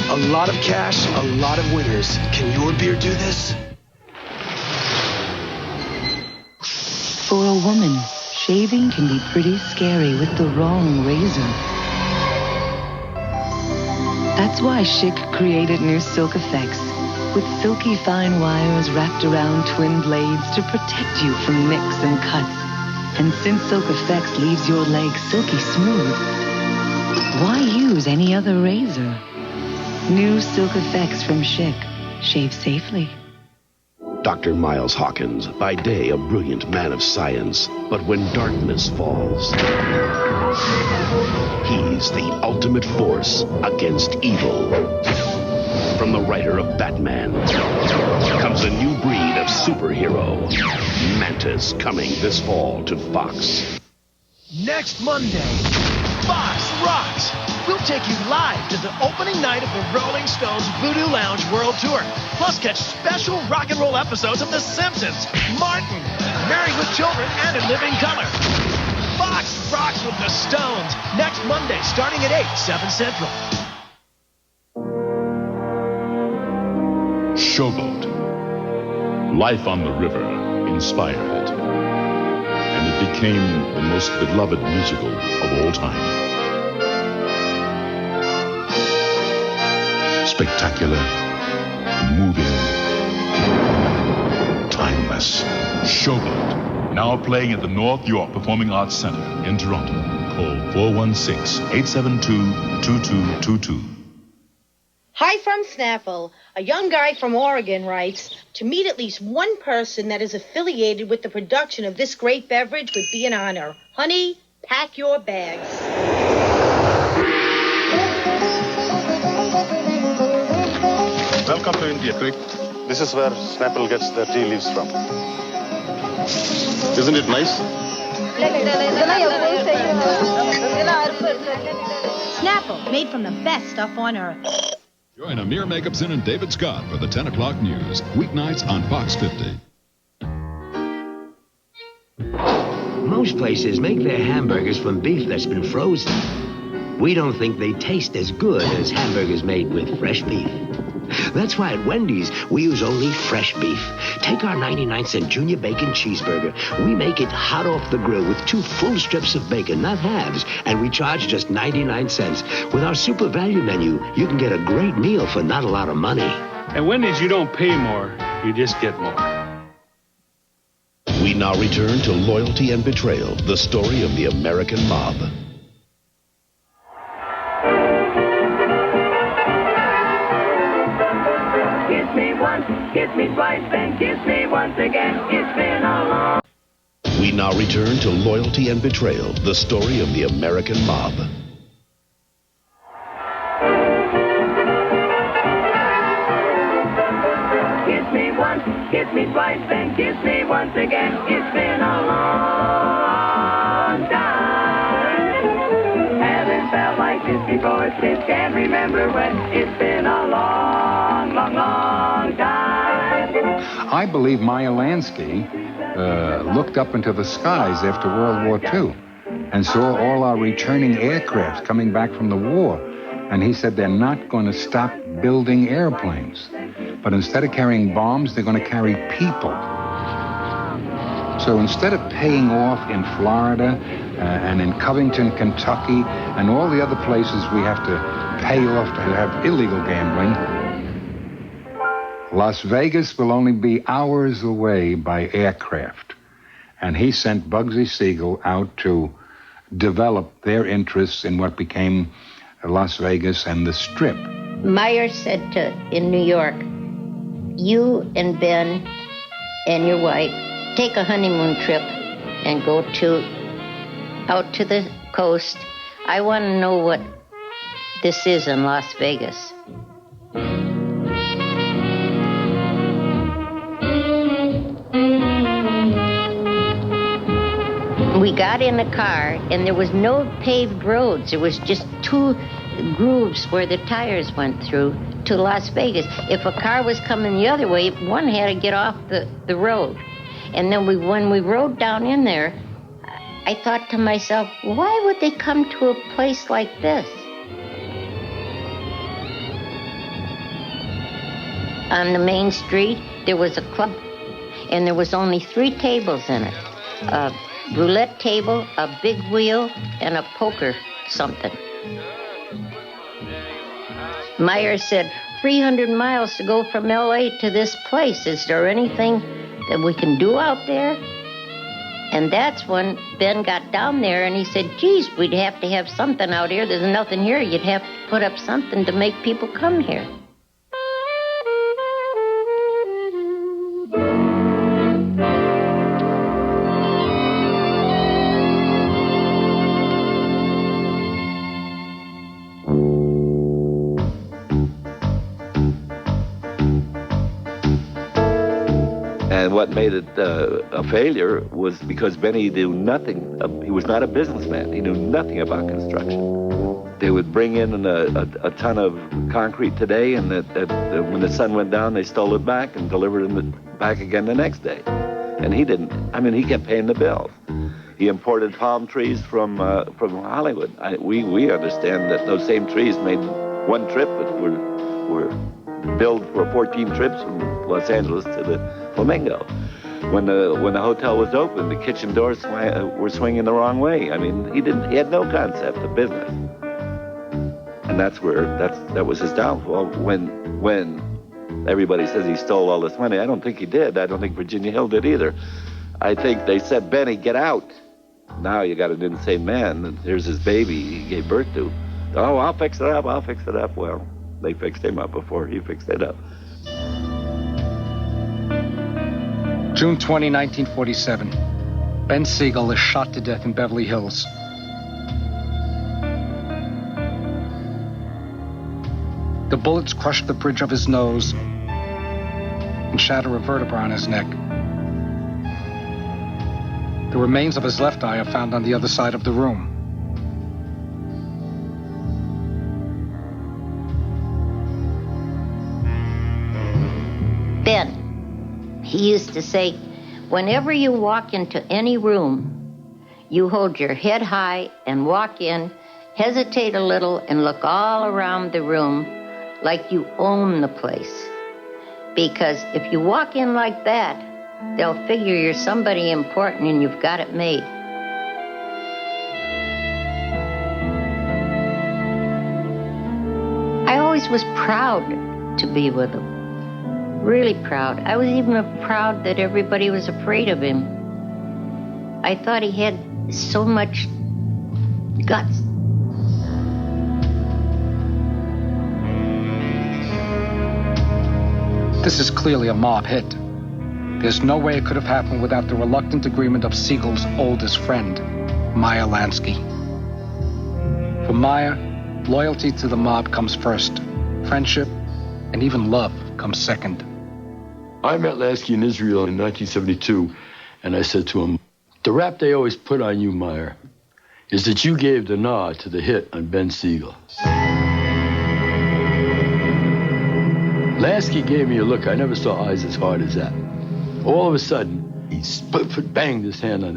A lot of cash, a lot of winners. Can your beer do this? For a woman, shaving can be pretty scary with the wrong razor. That's why Schick created new Silk Effects, with silky fine wires wrapped around twin blades to protect you from nicks and cuts. And since Silk Effects leaves your legs silky smooth, why use any other razor? New Silk Effects from Schick. Shave safely. Dr. Miles Hawkins, by day a brilliant man of science, but when darkness falls, he's the ultimate force against evil. From the writer of Batman comes a new breed of superhero. Mantis, coming this fall to Fox. Next Monday, Fox Rocks. We'll take you live to the opening night of the Rolling Stones Voodoo Lounge World Tour. Plus, catch special rock and roll episodes of The Simpsons, Martin, Married with Children, and In Living Color. Fox Rocks with the Stones. Next Monday, starting at 8, 7 Central. Showboat. Life on the river inspired it. And it became the most beloved musical of all time. Spectacular, moving, timeless. Showboat. Now playing at the North York Performing Arts Center in Toronto. Call 416-872-2222. Hi from Snapple. A young guy from Oregon writes, to meet at least one person that is affiliated with the production of this great beverage would be an honor. Honey, pack your bags. Welcome to India Creek. This is where Snapple gets their tea leaves from. Isn't it nice? Snapple, made from the best stuff on earth. Join Amir Jacobson and David Scott for the 10 o'clock news, weeknights on Fox 50. Most places make their hamburgers from beef that's been frozen. We don't think they taste as good as hamburgers made with fresh beef. That's why at Wendy's, we use only fresh beef. Take our 99-cent Junior Bacon Cheeseburger. We make it hot off the grill with 2 full strips of bacon, not halves, and we charge just 99 cents. With our super value menu, you can get a great meal for not a lot of money. At Wendy's, you don't pay more, you just get more. We now return to Loyalty and Betrayal, the story of the American mob. Kiss me once, kiss me twice, then kiss me once again. It's been a long... We now return to Loyalty and Betrayal, the story of the American mob. Kiss me once, kiss me twice, then kiss me once again. It's been a long time. Haven't felt like this before since can't remember when. It's been a long, long, long time. I believe Meyer Lansky looked up into the skies after World War II and saw all our returning aircraft coming back from the war. And he said they're not going to stop building airplanes. But instead of carrying bombs, they're going to carry people. So instead of paying off in Florida and in Covington, Kentucky, and all the other places we have to pay off to have illegal gambling, Las Vegas will only be hours away by aircraft. And he sent Bugsy Siegel out to develop their interests in what became Las Vegas and the Strip. Meyer said in New York, you and Ben and your wife take a honeymoon trip and go out to the coast. I want to know what this is in Las Vegas. We got in the car, and there was no paved roads. There was just 2 grooves where the tires went through to Las Vegas. If a car was coming the other way, one had to get off the road. And then when we rode down in there, I thought to myself, why would they come to a place like this? On the main street, there was a club, and there was only 3 tables in it. A roulette table, a big wheel, and a poker something. Meyer said, 300 miles to go from L.A. to this place. Is there anything that we can do out there? And that's when Ben got down there and he said, geez, we'd have to have something out here. There's nothing here. You'd have to put up something to make people come here. And what made it a failure was because Benny knew nothing. He was not a businessman. He knew nothing about construction. They would bring in a ton of concrete today, and when the sun went down, they stole it back and delivered it back again the next day. And he didn't. I mean, he kept paying the bills. He imported palm trees from Hollywood. We understand that those same trees made one trip, but were billed for 14 trips from Los Angeles to the Flamingo. When the hotel was open, the kitchen doors were swinging the wrong way. I mean, he had no concept of business, and that was his downfall. When everybody says he stole all this money, I don't think he did. I don't think Virginia Hill did either. I think they said, Benny, get out. Now you got an insane man, and here's his baby he gave birth to. Oh, I'll fix it up. Well, they fixed him up before he fixed it up. June 20, 1947. Ben Siegel is shot to death in Beverly Hills. The bullets crush the bridge of his nose and shatter a vertebra on his neck. The remains of his left eye are found on the other side of the room. Ben, he used to say, whenever you walk into any room, you hold your head high and walk in, hesitate a little, and look all around the room like you own the place. Because if you walk in like that, they'll figure you're somebody important and you've got it made. I always was proud to be with him. Really proud. I was even proud that everybody was afraid of him. I thought he had so much guts. This is clearly a mob hit. There's no way it could have happened without the reluctant agreement of Siegel's oldest friend, Meyer Lansky. For Meyer, loyalty to the mob comes first. Friendship and even love comes second. I met Lansky in Israel in 1972, and I said to him, the rap they always put on you, Meyer, is that you gave the nod to the hit on Ben Siegel. Lansky gave me a look. I never saw eyes as hard as that. All of a sudden, he banged his hand on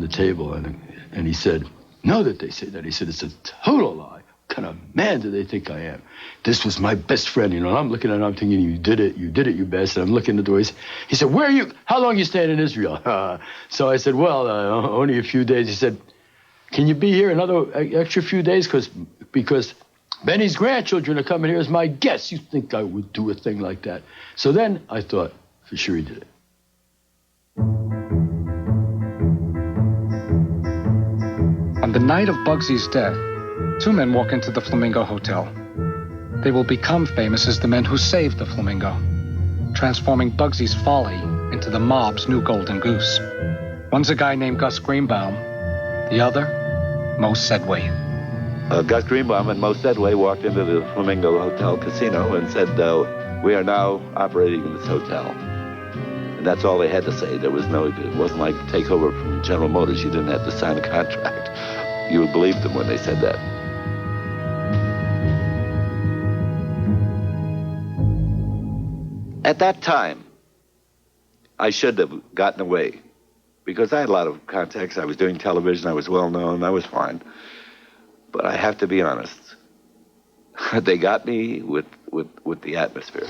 the table, and he said, know that they say that. He said, it's a total lie. What kind of man do they think I am? This was my best friend, you know. I'm looking at him, I'm thinking, you did it, you best. And I'm looking at the ways. He said, where are you? How long are you staying in Israel? So I said, well, only a few days. He said, can you be here another extra few days? Because Benny's grandchildren are coming here as my guests. You think I would do a thing like that? So then I thought, for sure he did it. On the night of Bugsy's death, two men walk into the Flamingo Hotel. They will become famous as the men who saved the Flamingo, transforming Bugsy's folly into the mob's new golden goose. One's a guy named Gus Greenbaum, the other, Mo Sedway. Gus Greenbaum and Mo Sedway walked into the Flamingo Hotel Casino and said, we are now operating in this hotel. And that's all they had to say. It wasn't like takeover from General Motors. You didn't have to sign a contract. You would believe them when they said that. At that time, I should have gotten away because I had a lot of contacts. I was doing television. I was well known. I was fine. But I have to be honest. They got me with the atmosphere.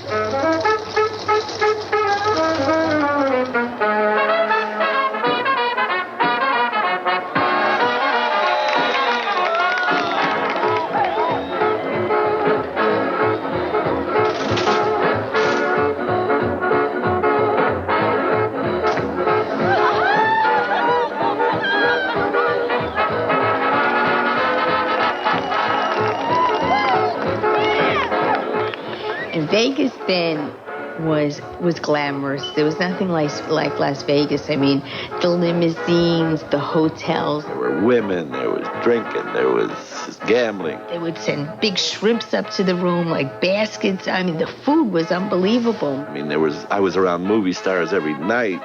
And Vegas then was glamorous. There was nothing like Las Vegas. I mean, the limousines, the hotels. There were women, there was drinking, there was gambling. They would send big shrimps up to the room, like baskets. I mean, the food was unbelievable. I mean, I was around movie stars every night.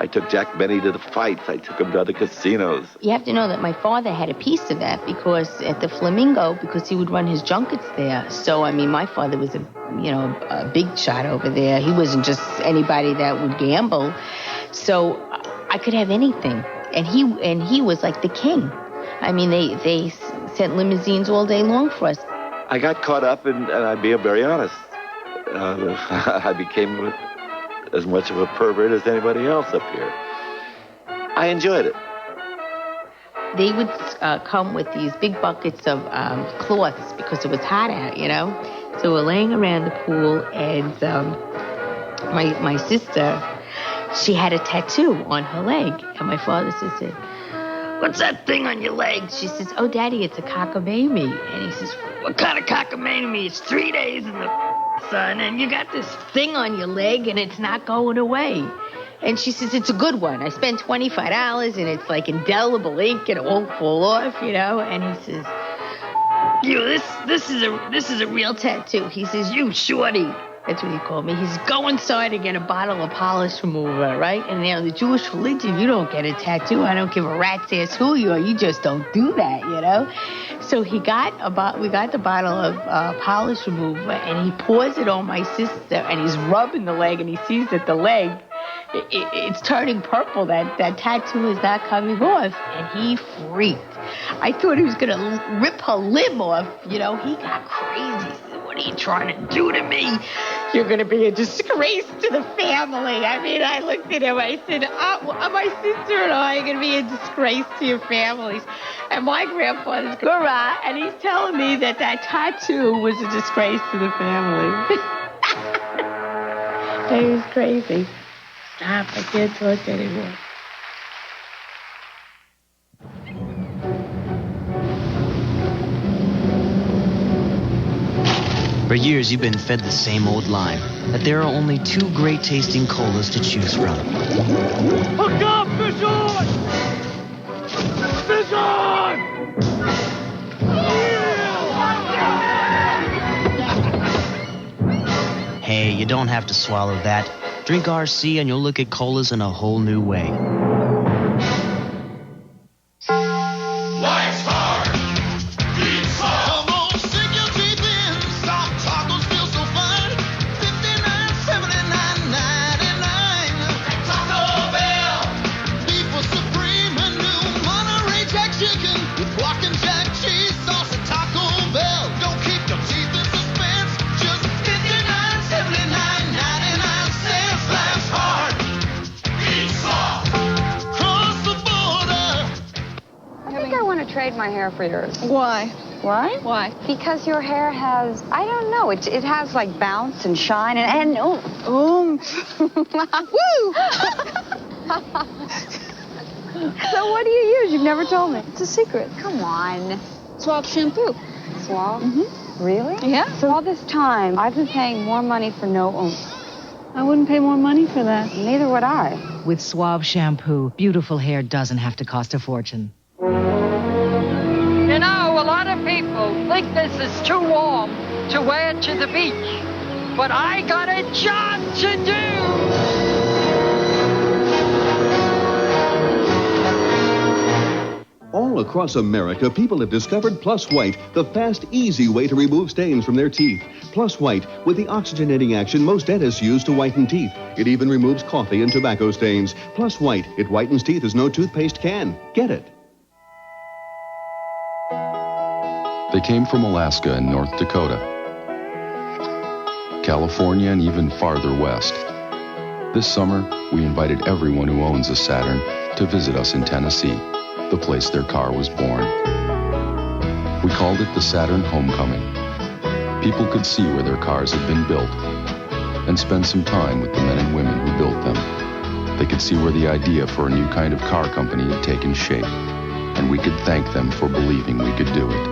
I took Jack Benny to the fights. I took him to other casinos. You have to know that my father had a piece of that because at the Flamingo, because he would run his junkets there. So, I mean, my father was a big shot over there. He wasn't just anybody that would gamble. So I could have anything. And he was like the king. I mean, they sent limousines all day long for us. I got caught up and I'd be very honest. I became as much of a pervert as anybody else up here. I enjoyed it. They would come with these big buckets of cloths because it was hot out, So we're laying around the pool, and my sister, she had a tattoo on her leg. And my father said, "What's that thing on your leg?" She says, "Oh, Daddy, it's a cockamamie." And he says, "What kind of cockamamie? It's 3 days in the sun, and you got this thing on your leg, and it's not going away." And she says, "It's a good one. I spent $25, and it's like indelible ink, and it won't fall off, And he says, this is a real tattoo." He says, "You shorty." That's what he called me. He's go inside and get a bottle of polish remover, right? And in the Jewish religion, you don't get a tattoo. I don't give a rat's ass who you are. You just don't do that, So we got the bottle of polish remover, and he pours it on my sister, and he's rubbing the leg, and he sees that the leg, it's turning purple. That tattoo is not coming off, and he freaked. I thought he was going to rip her limb off. He got crazy. He said, "What are you trying to do to me? You're going to be a disgrace to the family." I mean, I looked at him. I said, "My sister and I are going to be a disgrace to your families." And my grandfather's Gura, and he's telling me that tattoo was a disgrace to the family. He was crazy. Stop, I can't talk anymore. For years, you've been fed the same old line, that there are only 2 great-tasting colas to choose from. Hook up! Fish on! Fish on! Hey, you don't have to swallow that. Drink RC and you'll look at colas in a whole new way. Life's hard! Beats hard! Come on, sink your teeth in. Some tacos feel so fine. $59.79.99. Taco Bell! Beef was supreme and new Monterey Jack chicken with guac and jack cheese sauce at Taco Bell. Don't keep your teeth in suspense. Just $59.79.99. Life's hard! Beats hard! Cross the border! I think I want to trade my hair for yours. Why? Why? Why? Because your hair has, I don't know, it has like bounce and shine and oomph. Woo! So what do you use? You've never told me. It's a secret. Come on. Suave shampoo. Suave? Mm-hmm. Really? Yeah. So all this time, I've been paying more money for no oomph. I wouldn't pay more money for that. Neither would I. With Suave shampoo, beautiful hair doesn't have to cost a fortune. You know, a lot of people think this is too warm to wear to the beach. But I got a job to do! All across America, people have discovered Plus White, the fast, easy way to remove stains from their teeth. Plus White, with the oxygenating action most dentists use to whiten teeth. It even removes coffee and tobacco stains. Plus White, it whitens teeth as no toothpaste can. Get it. They came from Alaska and North Dakota, California, and even farther west. This summer, we invited everyone who owns a Saturn to visit us in Tennessee, the place their car was born. We called it the Saturn Homecoming. People could see where their cars had been built and spend some time with the men and women who built them. They could see where the idea for a new kind of car company had taken shape, and we could thank them for believing we could do it.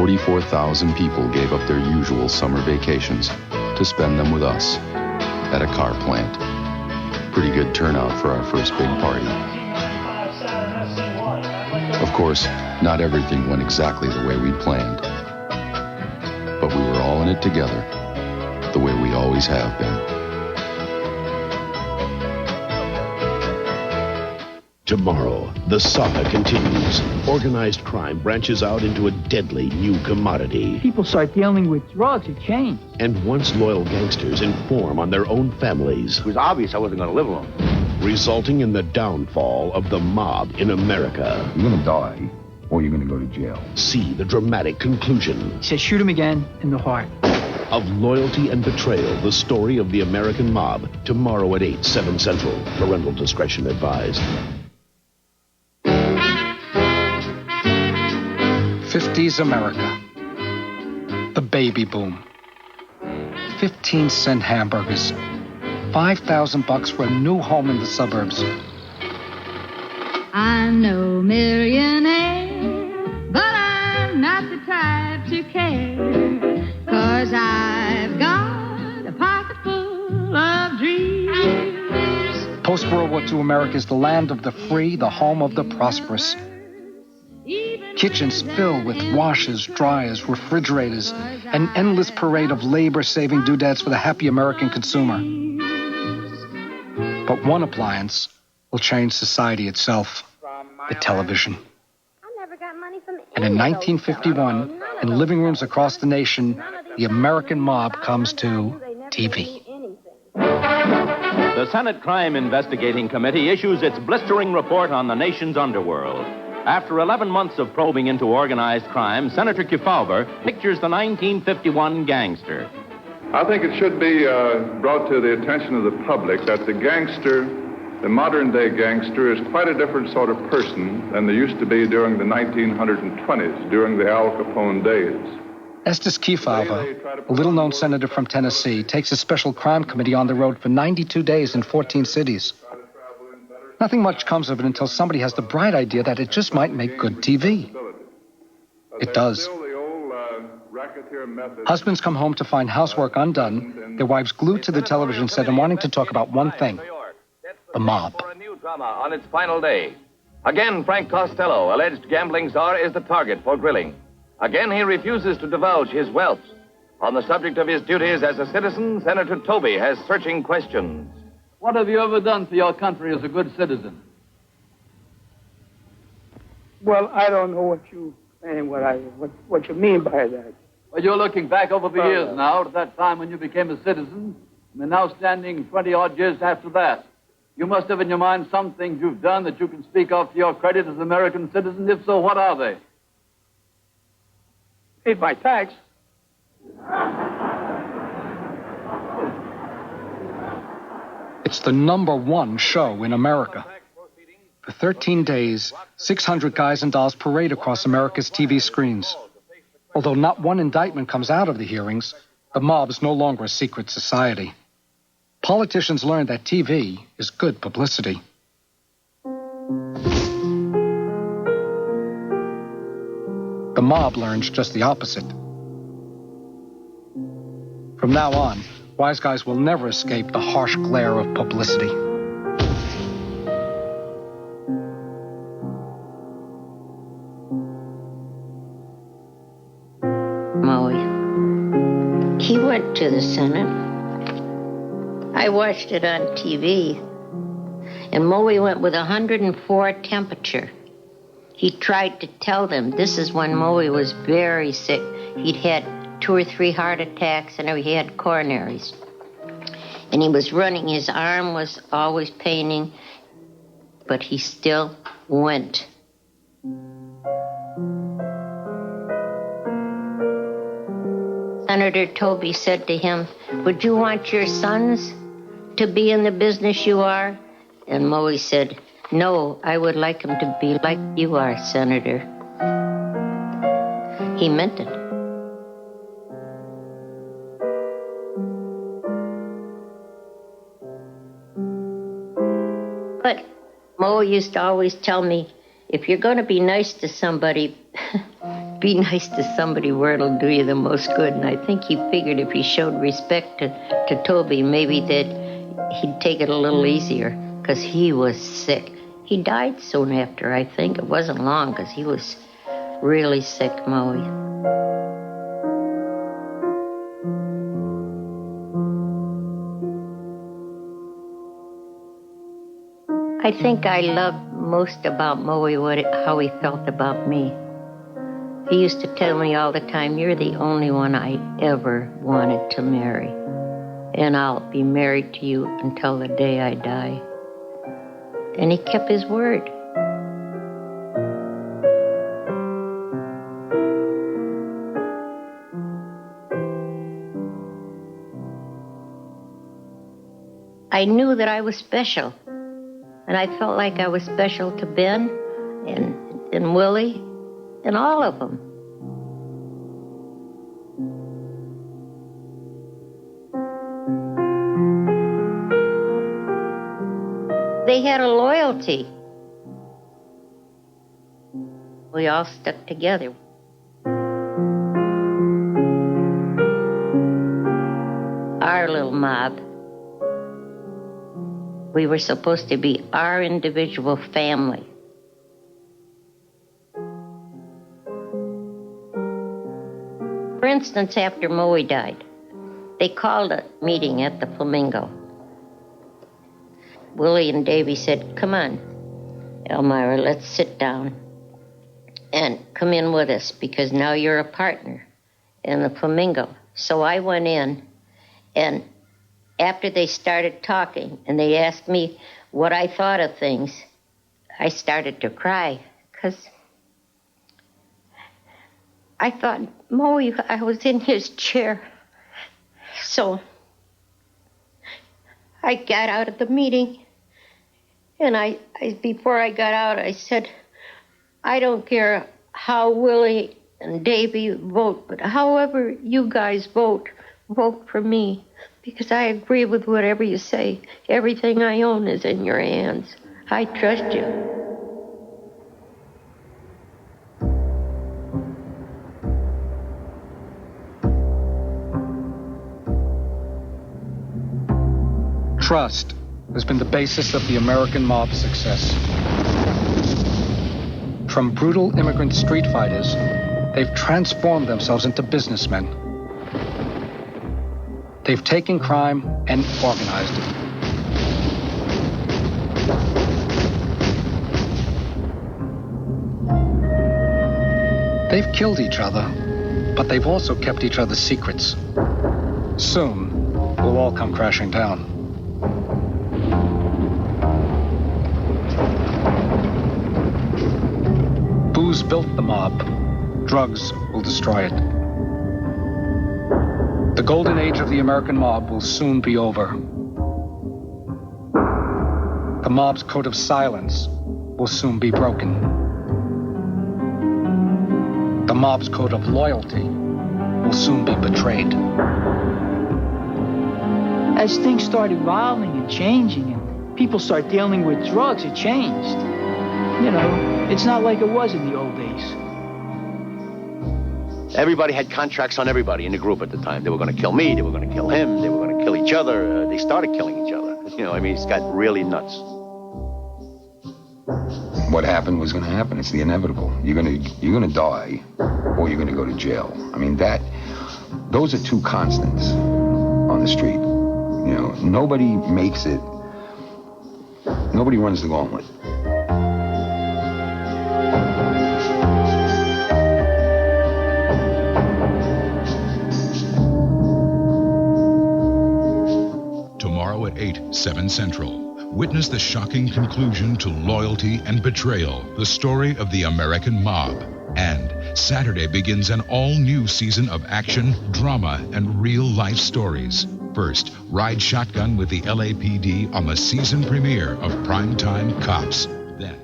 44,000 people gave up their usual summer vacations to spend them with us at a car plant. Pretty good turnout for our first big party. Of course, not everything went exactly the way we'd planned. But we were all in it together, the way we always have been. Tomorrow, the saga continues. Organized crime branches out into a deadly new commodity. People start dealing with drugs, it changed. And once loyal gangsters inform on their own families. It was obvious I wasn't going to live long. Resulting in the downfall of the mob in America. You're going to die, or you're going to go to jail. See the dramatic conclusion. He said, shoot him again in the heart. Of loyalty and betrayal, the story of the American mob. Tomorrow at 8, 7 Central. Parental discretion advised. 50s America. The baby boom. 15-cent hamburgers. $5,000 for a new home in the suburbs. I'm no millionaire, but I'm not the type to care, 'cause I've got a pocket full of dreams. Post-World War II America is the land of the free, the home of the prosperous. Kitchens filled with washers, dryers, refrigerators, an endless parade of labor-saving doodads for the happy American consumer. But one appliance will change society itself, the television. And in 1951, in living rooms across the nation, the American mob comes to TV. The Senate Crime Investigating Committee issues its blistering report on the nation's underworld. After 11 months of probing into organized crime, Senator Kefauver pictures the 1951 gangster. I think it should be brought to the attention of the public that the gangster, the modern-day gangster, is quite a different sort of person than they used to be during the 1920s, during the Al Capone days. Estes Kefauver, a little-known senator from Tennessee, takes a special crime committee on the road for 92 days in 14 cities. Nothing much comes of it until somebody has the bright idea that it just might make good TV. It does. Husbands come home to find housework undone, their wives glued to the television set and wanting to talk about one thing, the mob. For a new drama on its final day. Again, Frank Costello, alleged gambling czar, is the target for grilling. Again, he refuses to divulge his wealth. On the subject of his duties as a citizen, Senator Toby has searching questions. What have you ever done for your country as a good citizen? Well, I don't know what you what you mean by that. Well, you're looking back over the years now to that time when you became a citizen, and now standing 20-odd years after that. You must have in your mind some things you've done that you can speak of to your credit as an American citizen. If so, what are they? Paid my tax. It's the #1 show in America. For 13 days, 600 guys and dolls parade across America's TV screens. Although not one indictment comes out of the hearings, the mob is no longer a secret society. Politicians learned that TV is good publicity. The mob learns just the opposite. From now on, wise guys will never escape the harsh glare of publicity. He went to the Senate. I watched it on TV. And Moe went with 104 temperature. He tried to tell them this is when Moe was very sick. He'd had 2 or 3 heart attacks and he had coronaries. And he was running. His arm was always paining, but he still went. Senator Toby said to him, "Would you want your sons to be in the business you are?" And Moe said, "No, I would like them to be like you are, Senator." He meant it. But Moe used to always tell me, if you're going to be nice to somebody, be nice to somebody where it'll do you the most good. And I think he figured if he showed respect to Toby, maybe that he'd take it a little easier, because he was sick. He died soon after, I think. It wasn't long, because he was really sick, Moe. I think I loved most about Moe how he felt about me. He used to tell me all the time, "You're the only one I ever wanted to marry. And I'll be married to you until the day I die." And he kept his word. I knew that I was special. And I felt like I was special to Ben and Willie and all of them. They had a loyalty. We all stuck together. Our little mob. We were supposed to be our individual family. For instance, after Moe died, they called a meeting at the Flamingo. Willie and Davy said, "Come on, Elmira, let's sit down and come in with us, because now you're a partner in the Flamingo." So I went in, and after they started talking and they asked me what I thought of things, I started to cry, because I thought, Moe, I was in his chair. So I got out of the meeting, and I before I got out, I said, "I don't care how Willie and Davy vote, but however you guys vote for me, because I agree with whatever you say. Everything I own is in your hands. I trust you." Trust has been the basis of the American mob's success. From brutal immigrant street fighters, they've transformed themselves into businessmen. They've taken crime and organized it. They've killed each other, but they've also kept each other's secrets. Soon, we'll all come crashing down. Booze built the mob. Drugs will destroy it. The golden age of the American mob will soon be over. The mob's code of silence will soon be broken. The mob's code of loyalty will soon be betrayed. As things start evolving and changing and people start dealing with drugs, it changed. You know, it's not like it was in the old days. Everybody had contracts on everybody in the group at the time. They were going to kill me, they were going to kill him, they were going to kill each other. They started killing each other. You know, I mean, it's got really nuts. What happened was going to happen. It's the inevitable. You're going to die, or you're going to go to jail. I mean, those are two constants on the street. You know, nobody makes it. Nobody runs the gauntlet. Tomorrow at 8, 7 Central. Witness the shocking conclusion to Loyalty and Betrayal, the story of the American mob. And Saturday begins an all-new season of action, drama, and real-life stories. First, ride shotgun with the LAPD on the season premiere of Primetime Cops. Then,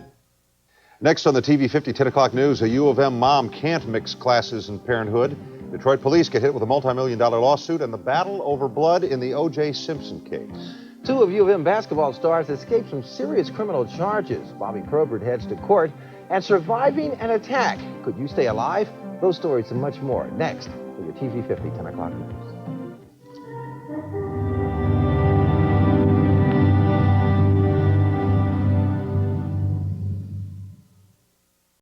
next on the TV 50 10 o'clock news, a U of M mom can't mix classes in parenthood. Detroit police get hit with a multi-million-dollar lawsuit and the battle over blood in the O.J. Simpson case. Two of U of M basketball stars escaped from serious criminal charges. Bobby Probert heads to court. and surviving an attack. Could you stay alive? Those stories and much more next for your TV 50 10 o'clock news.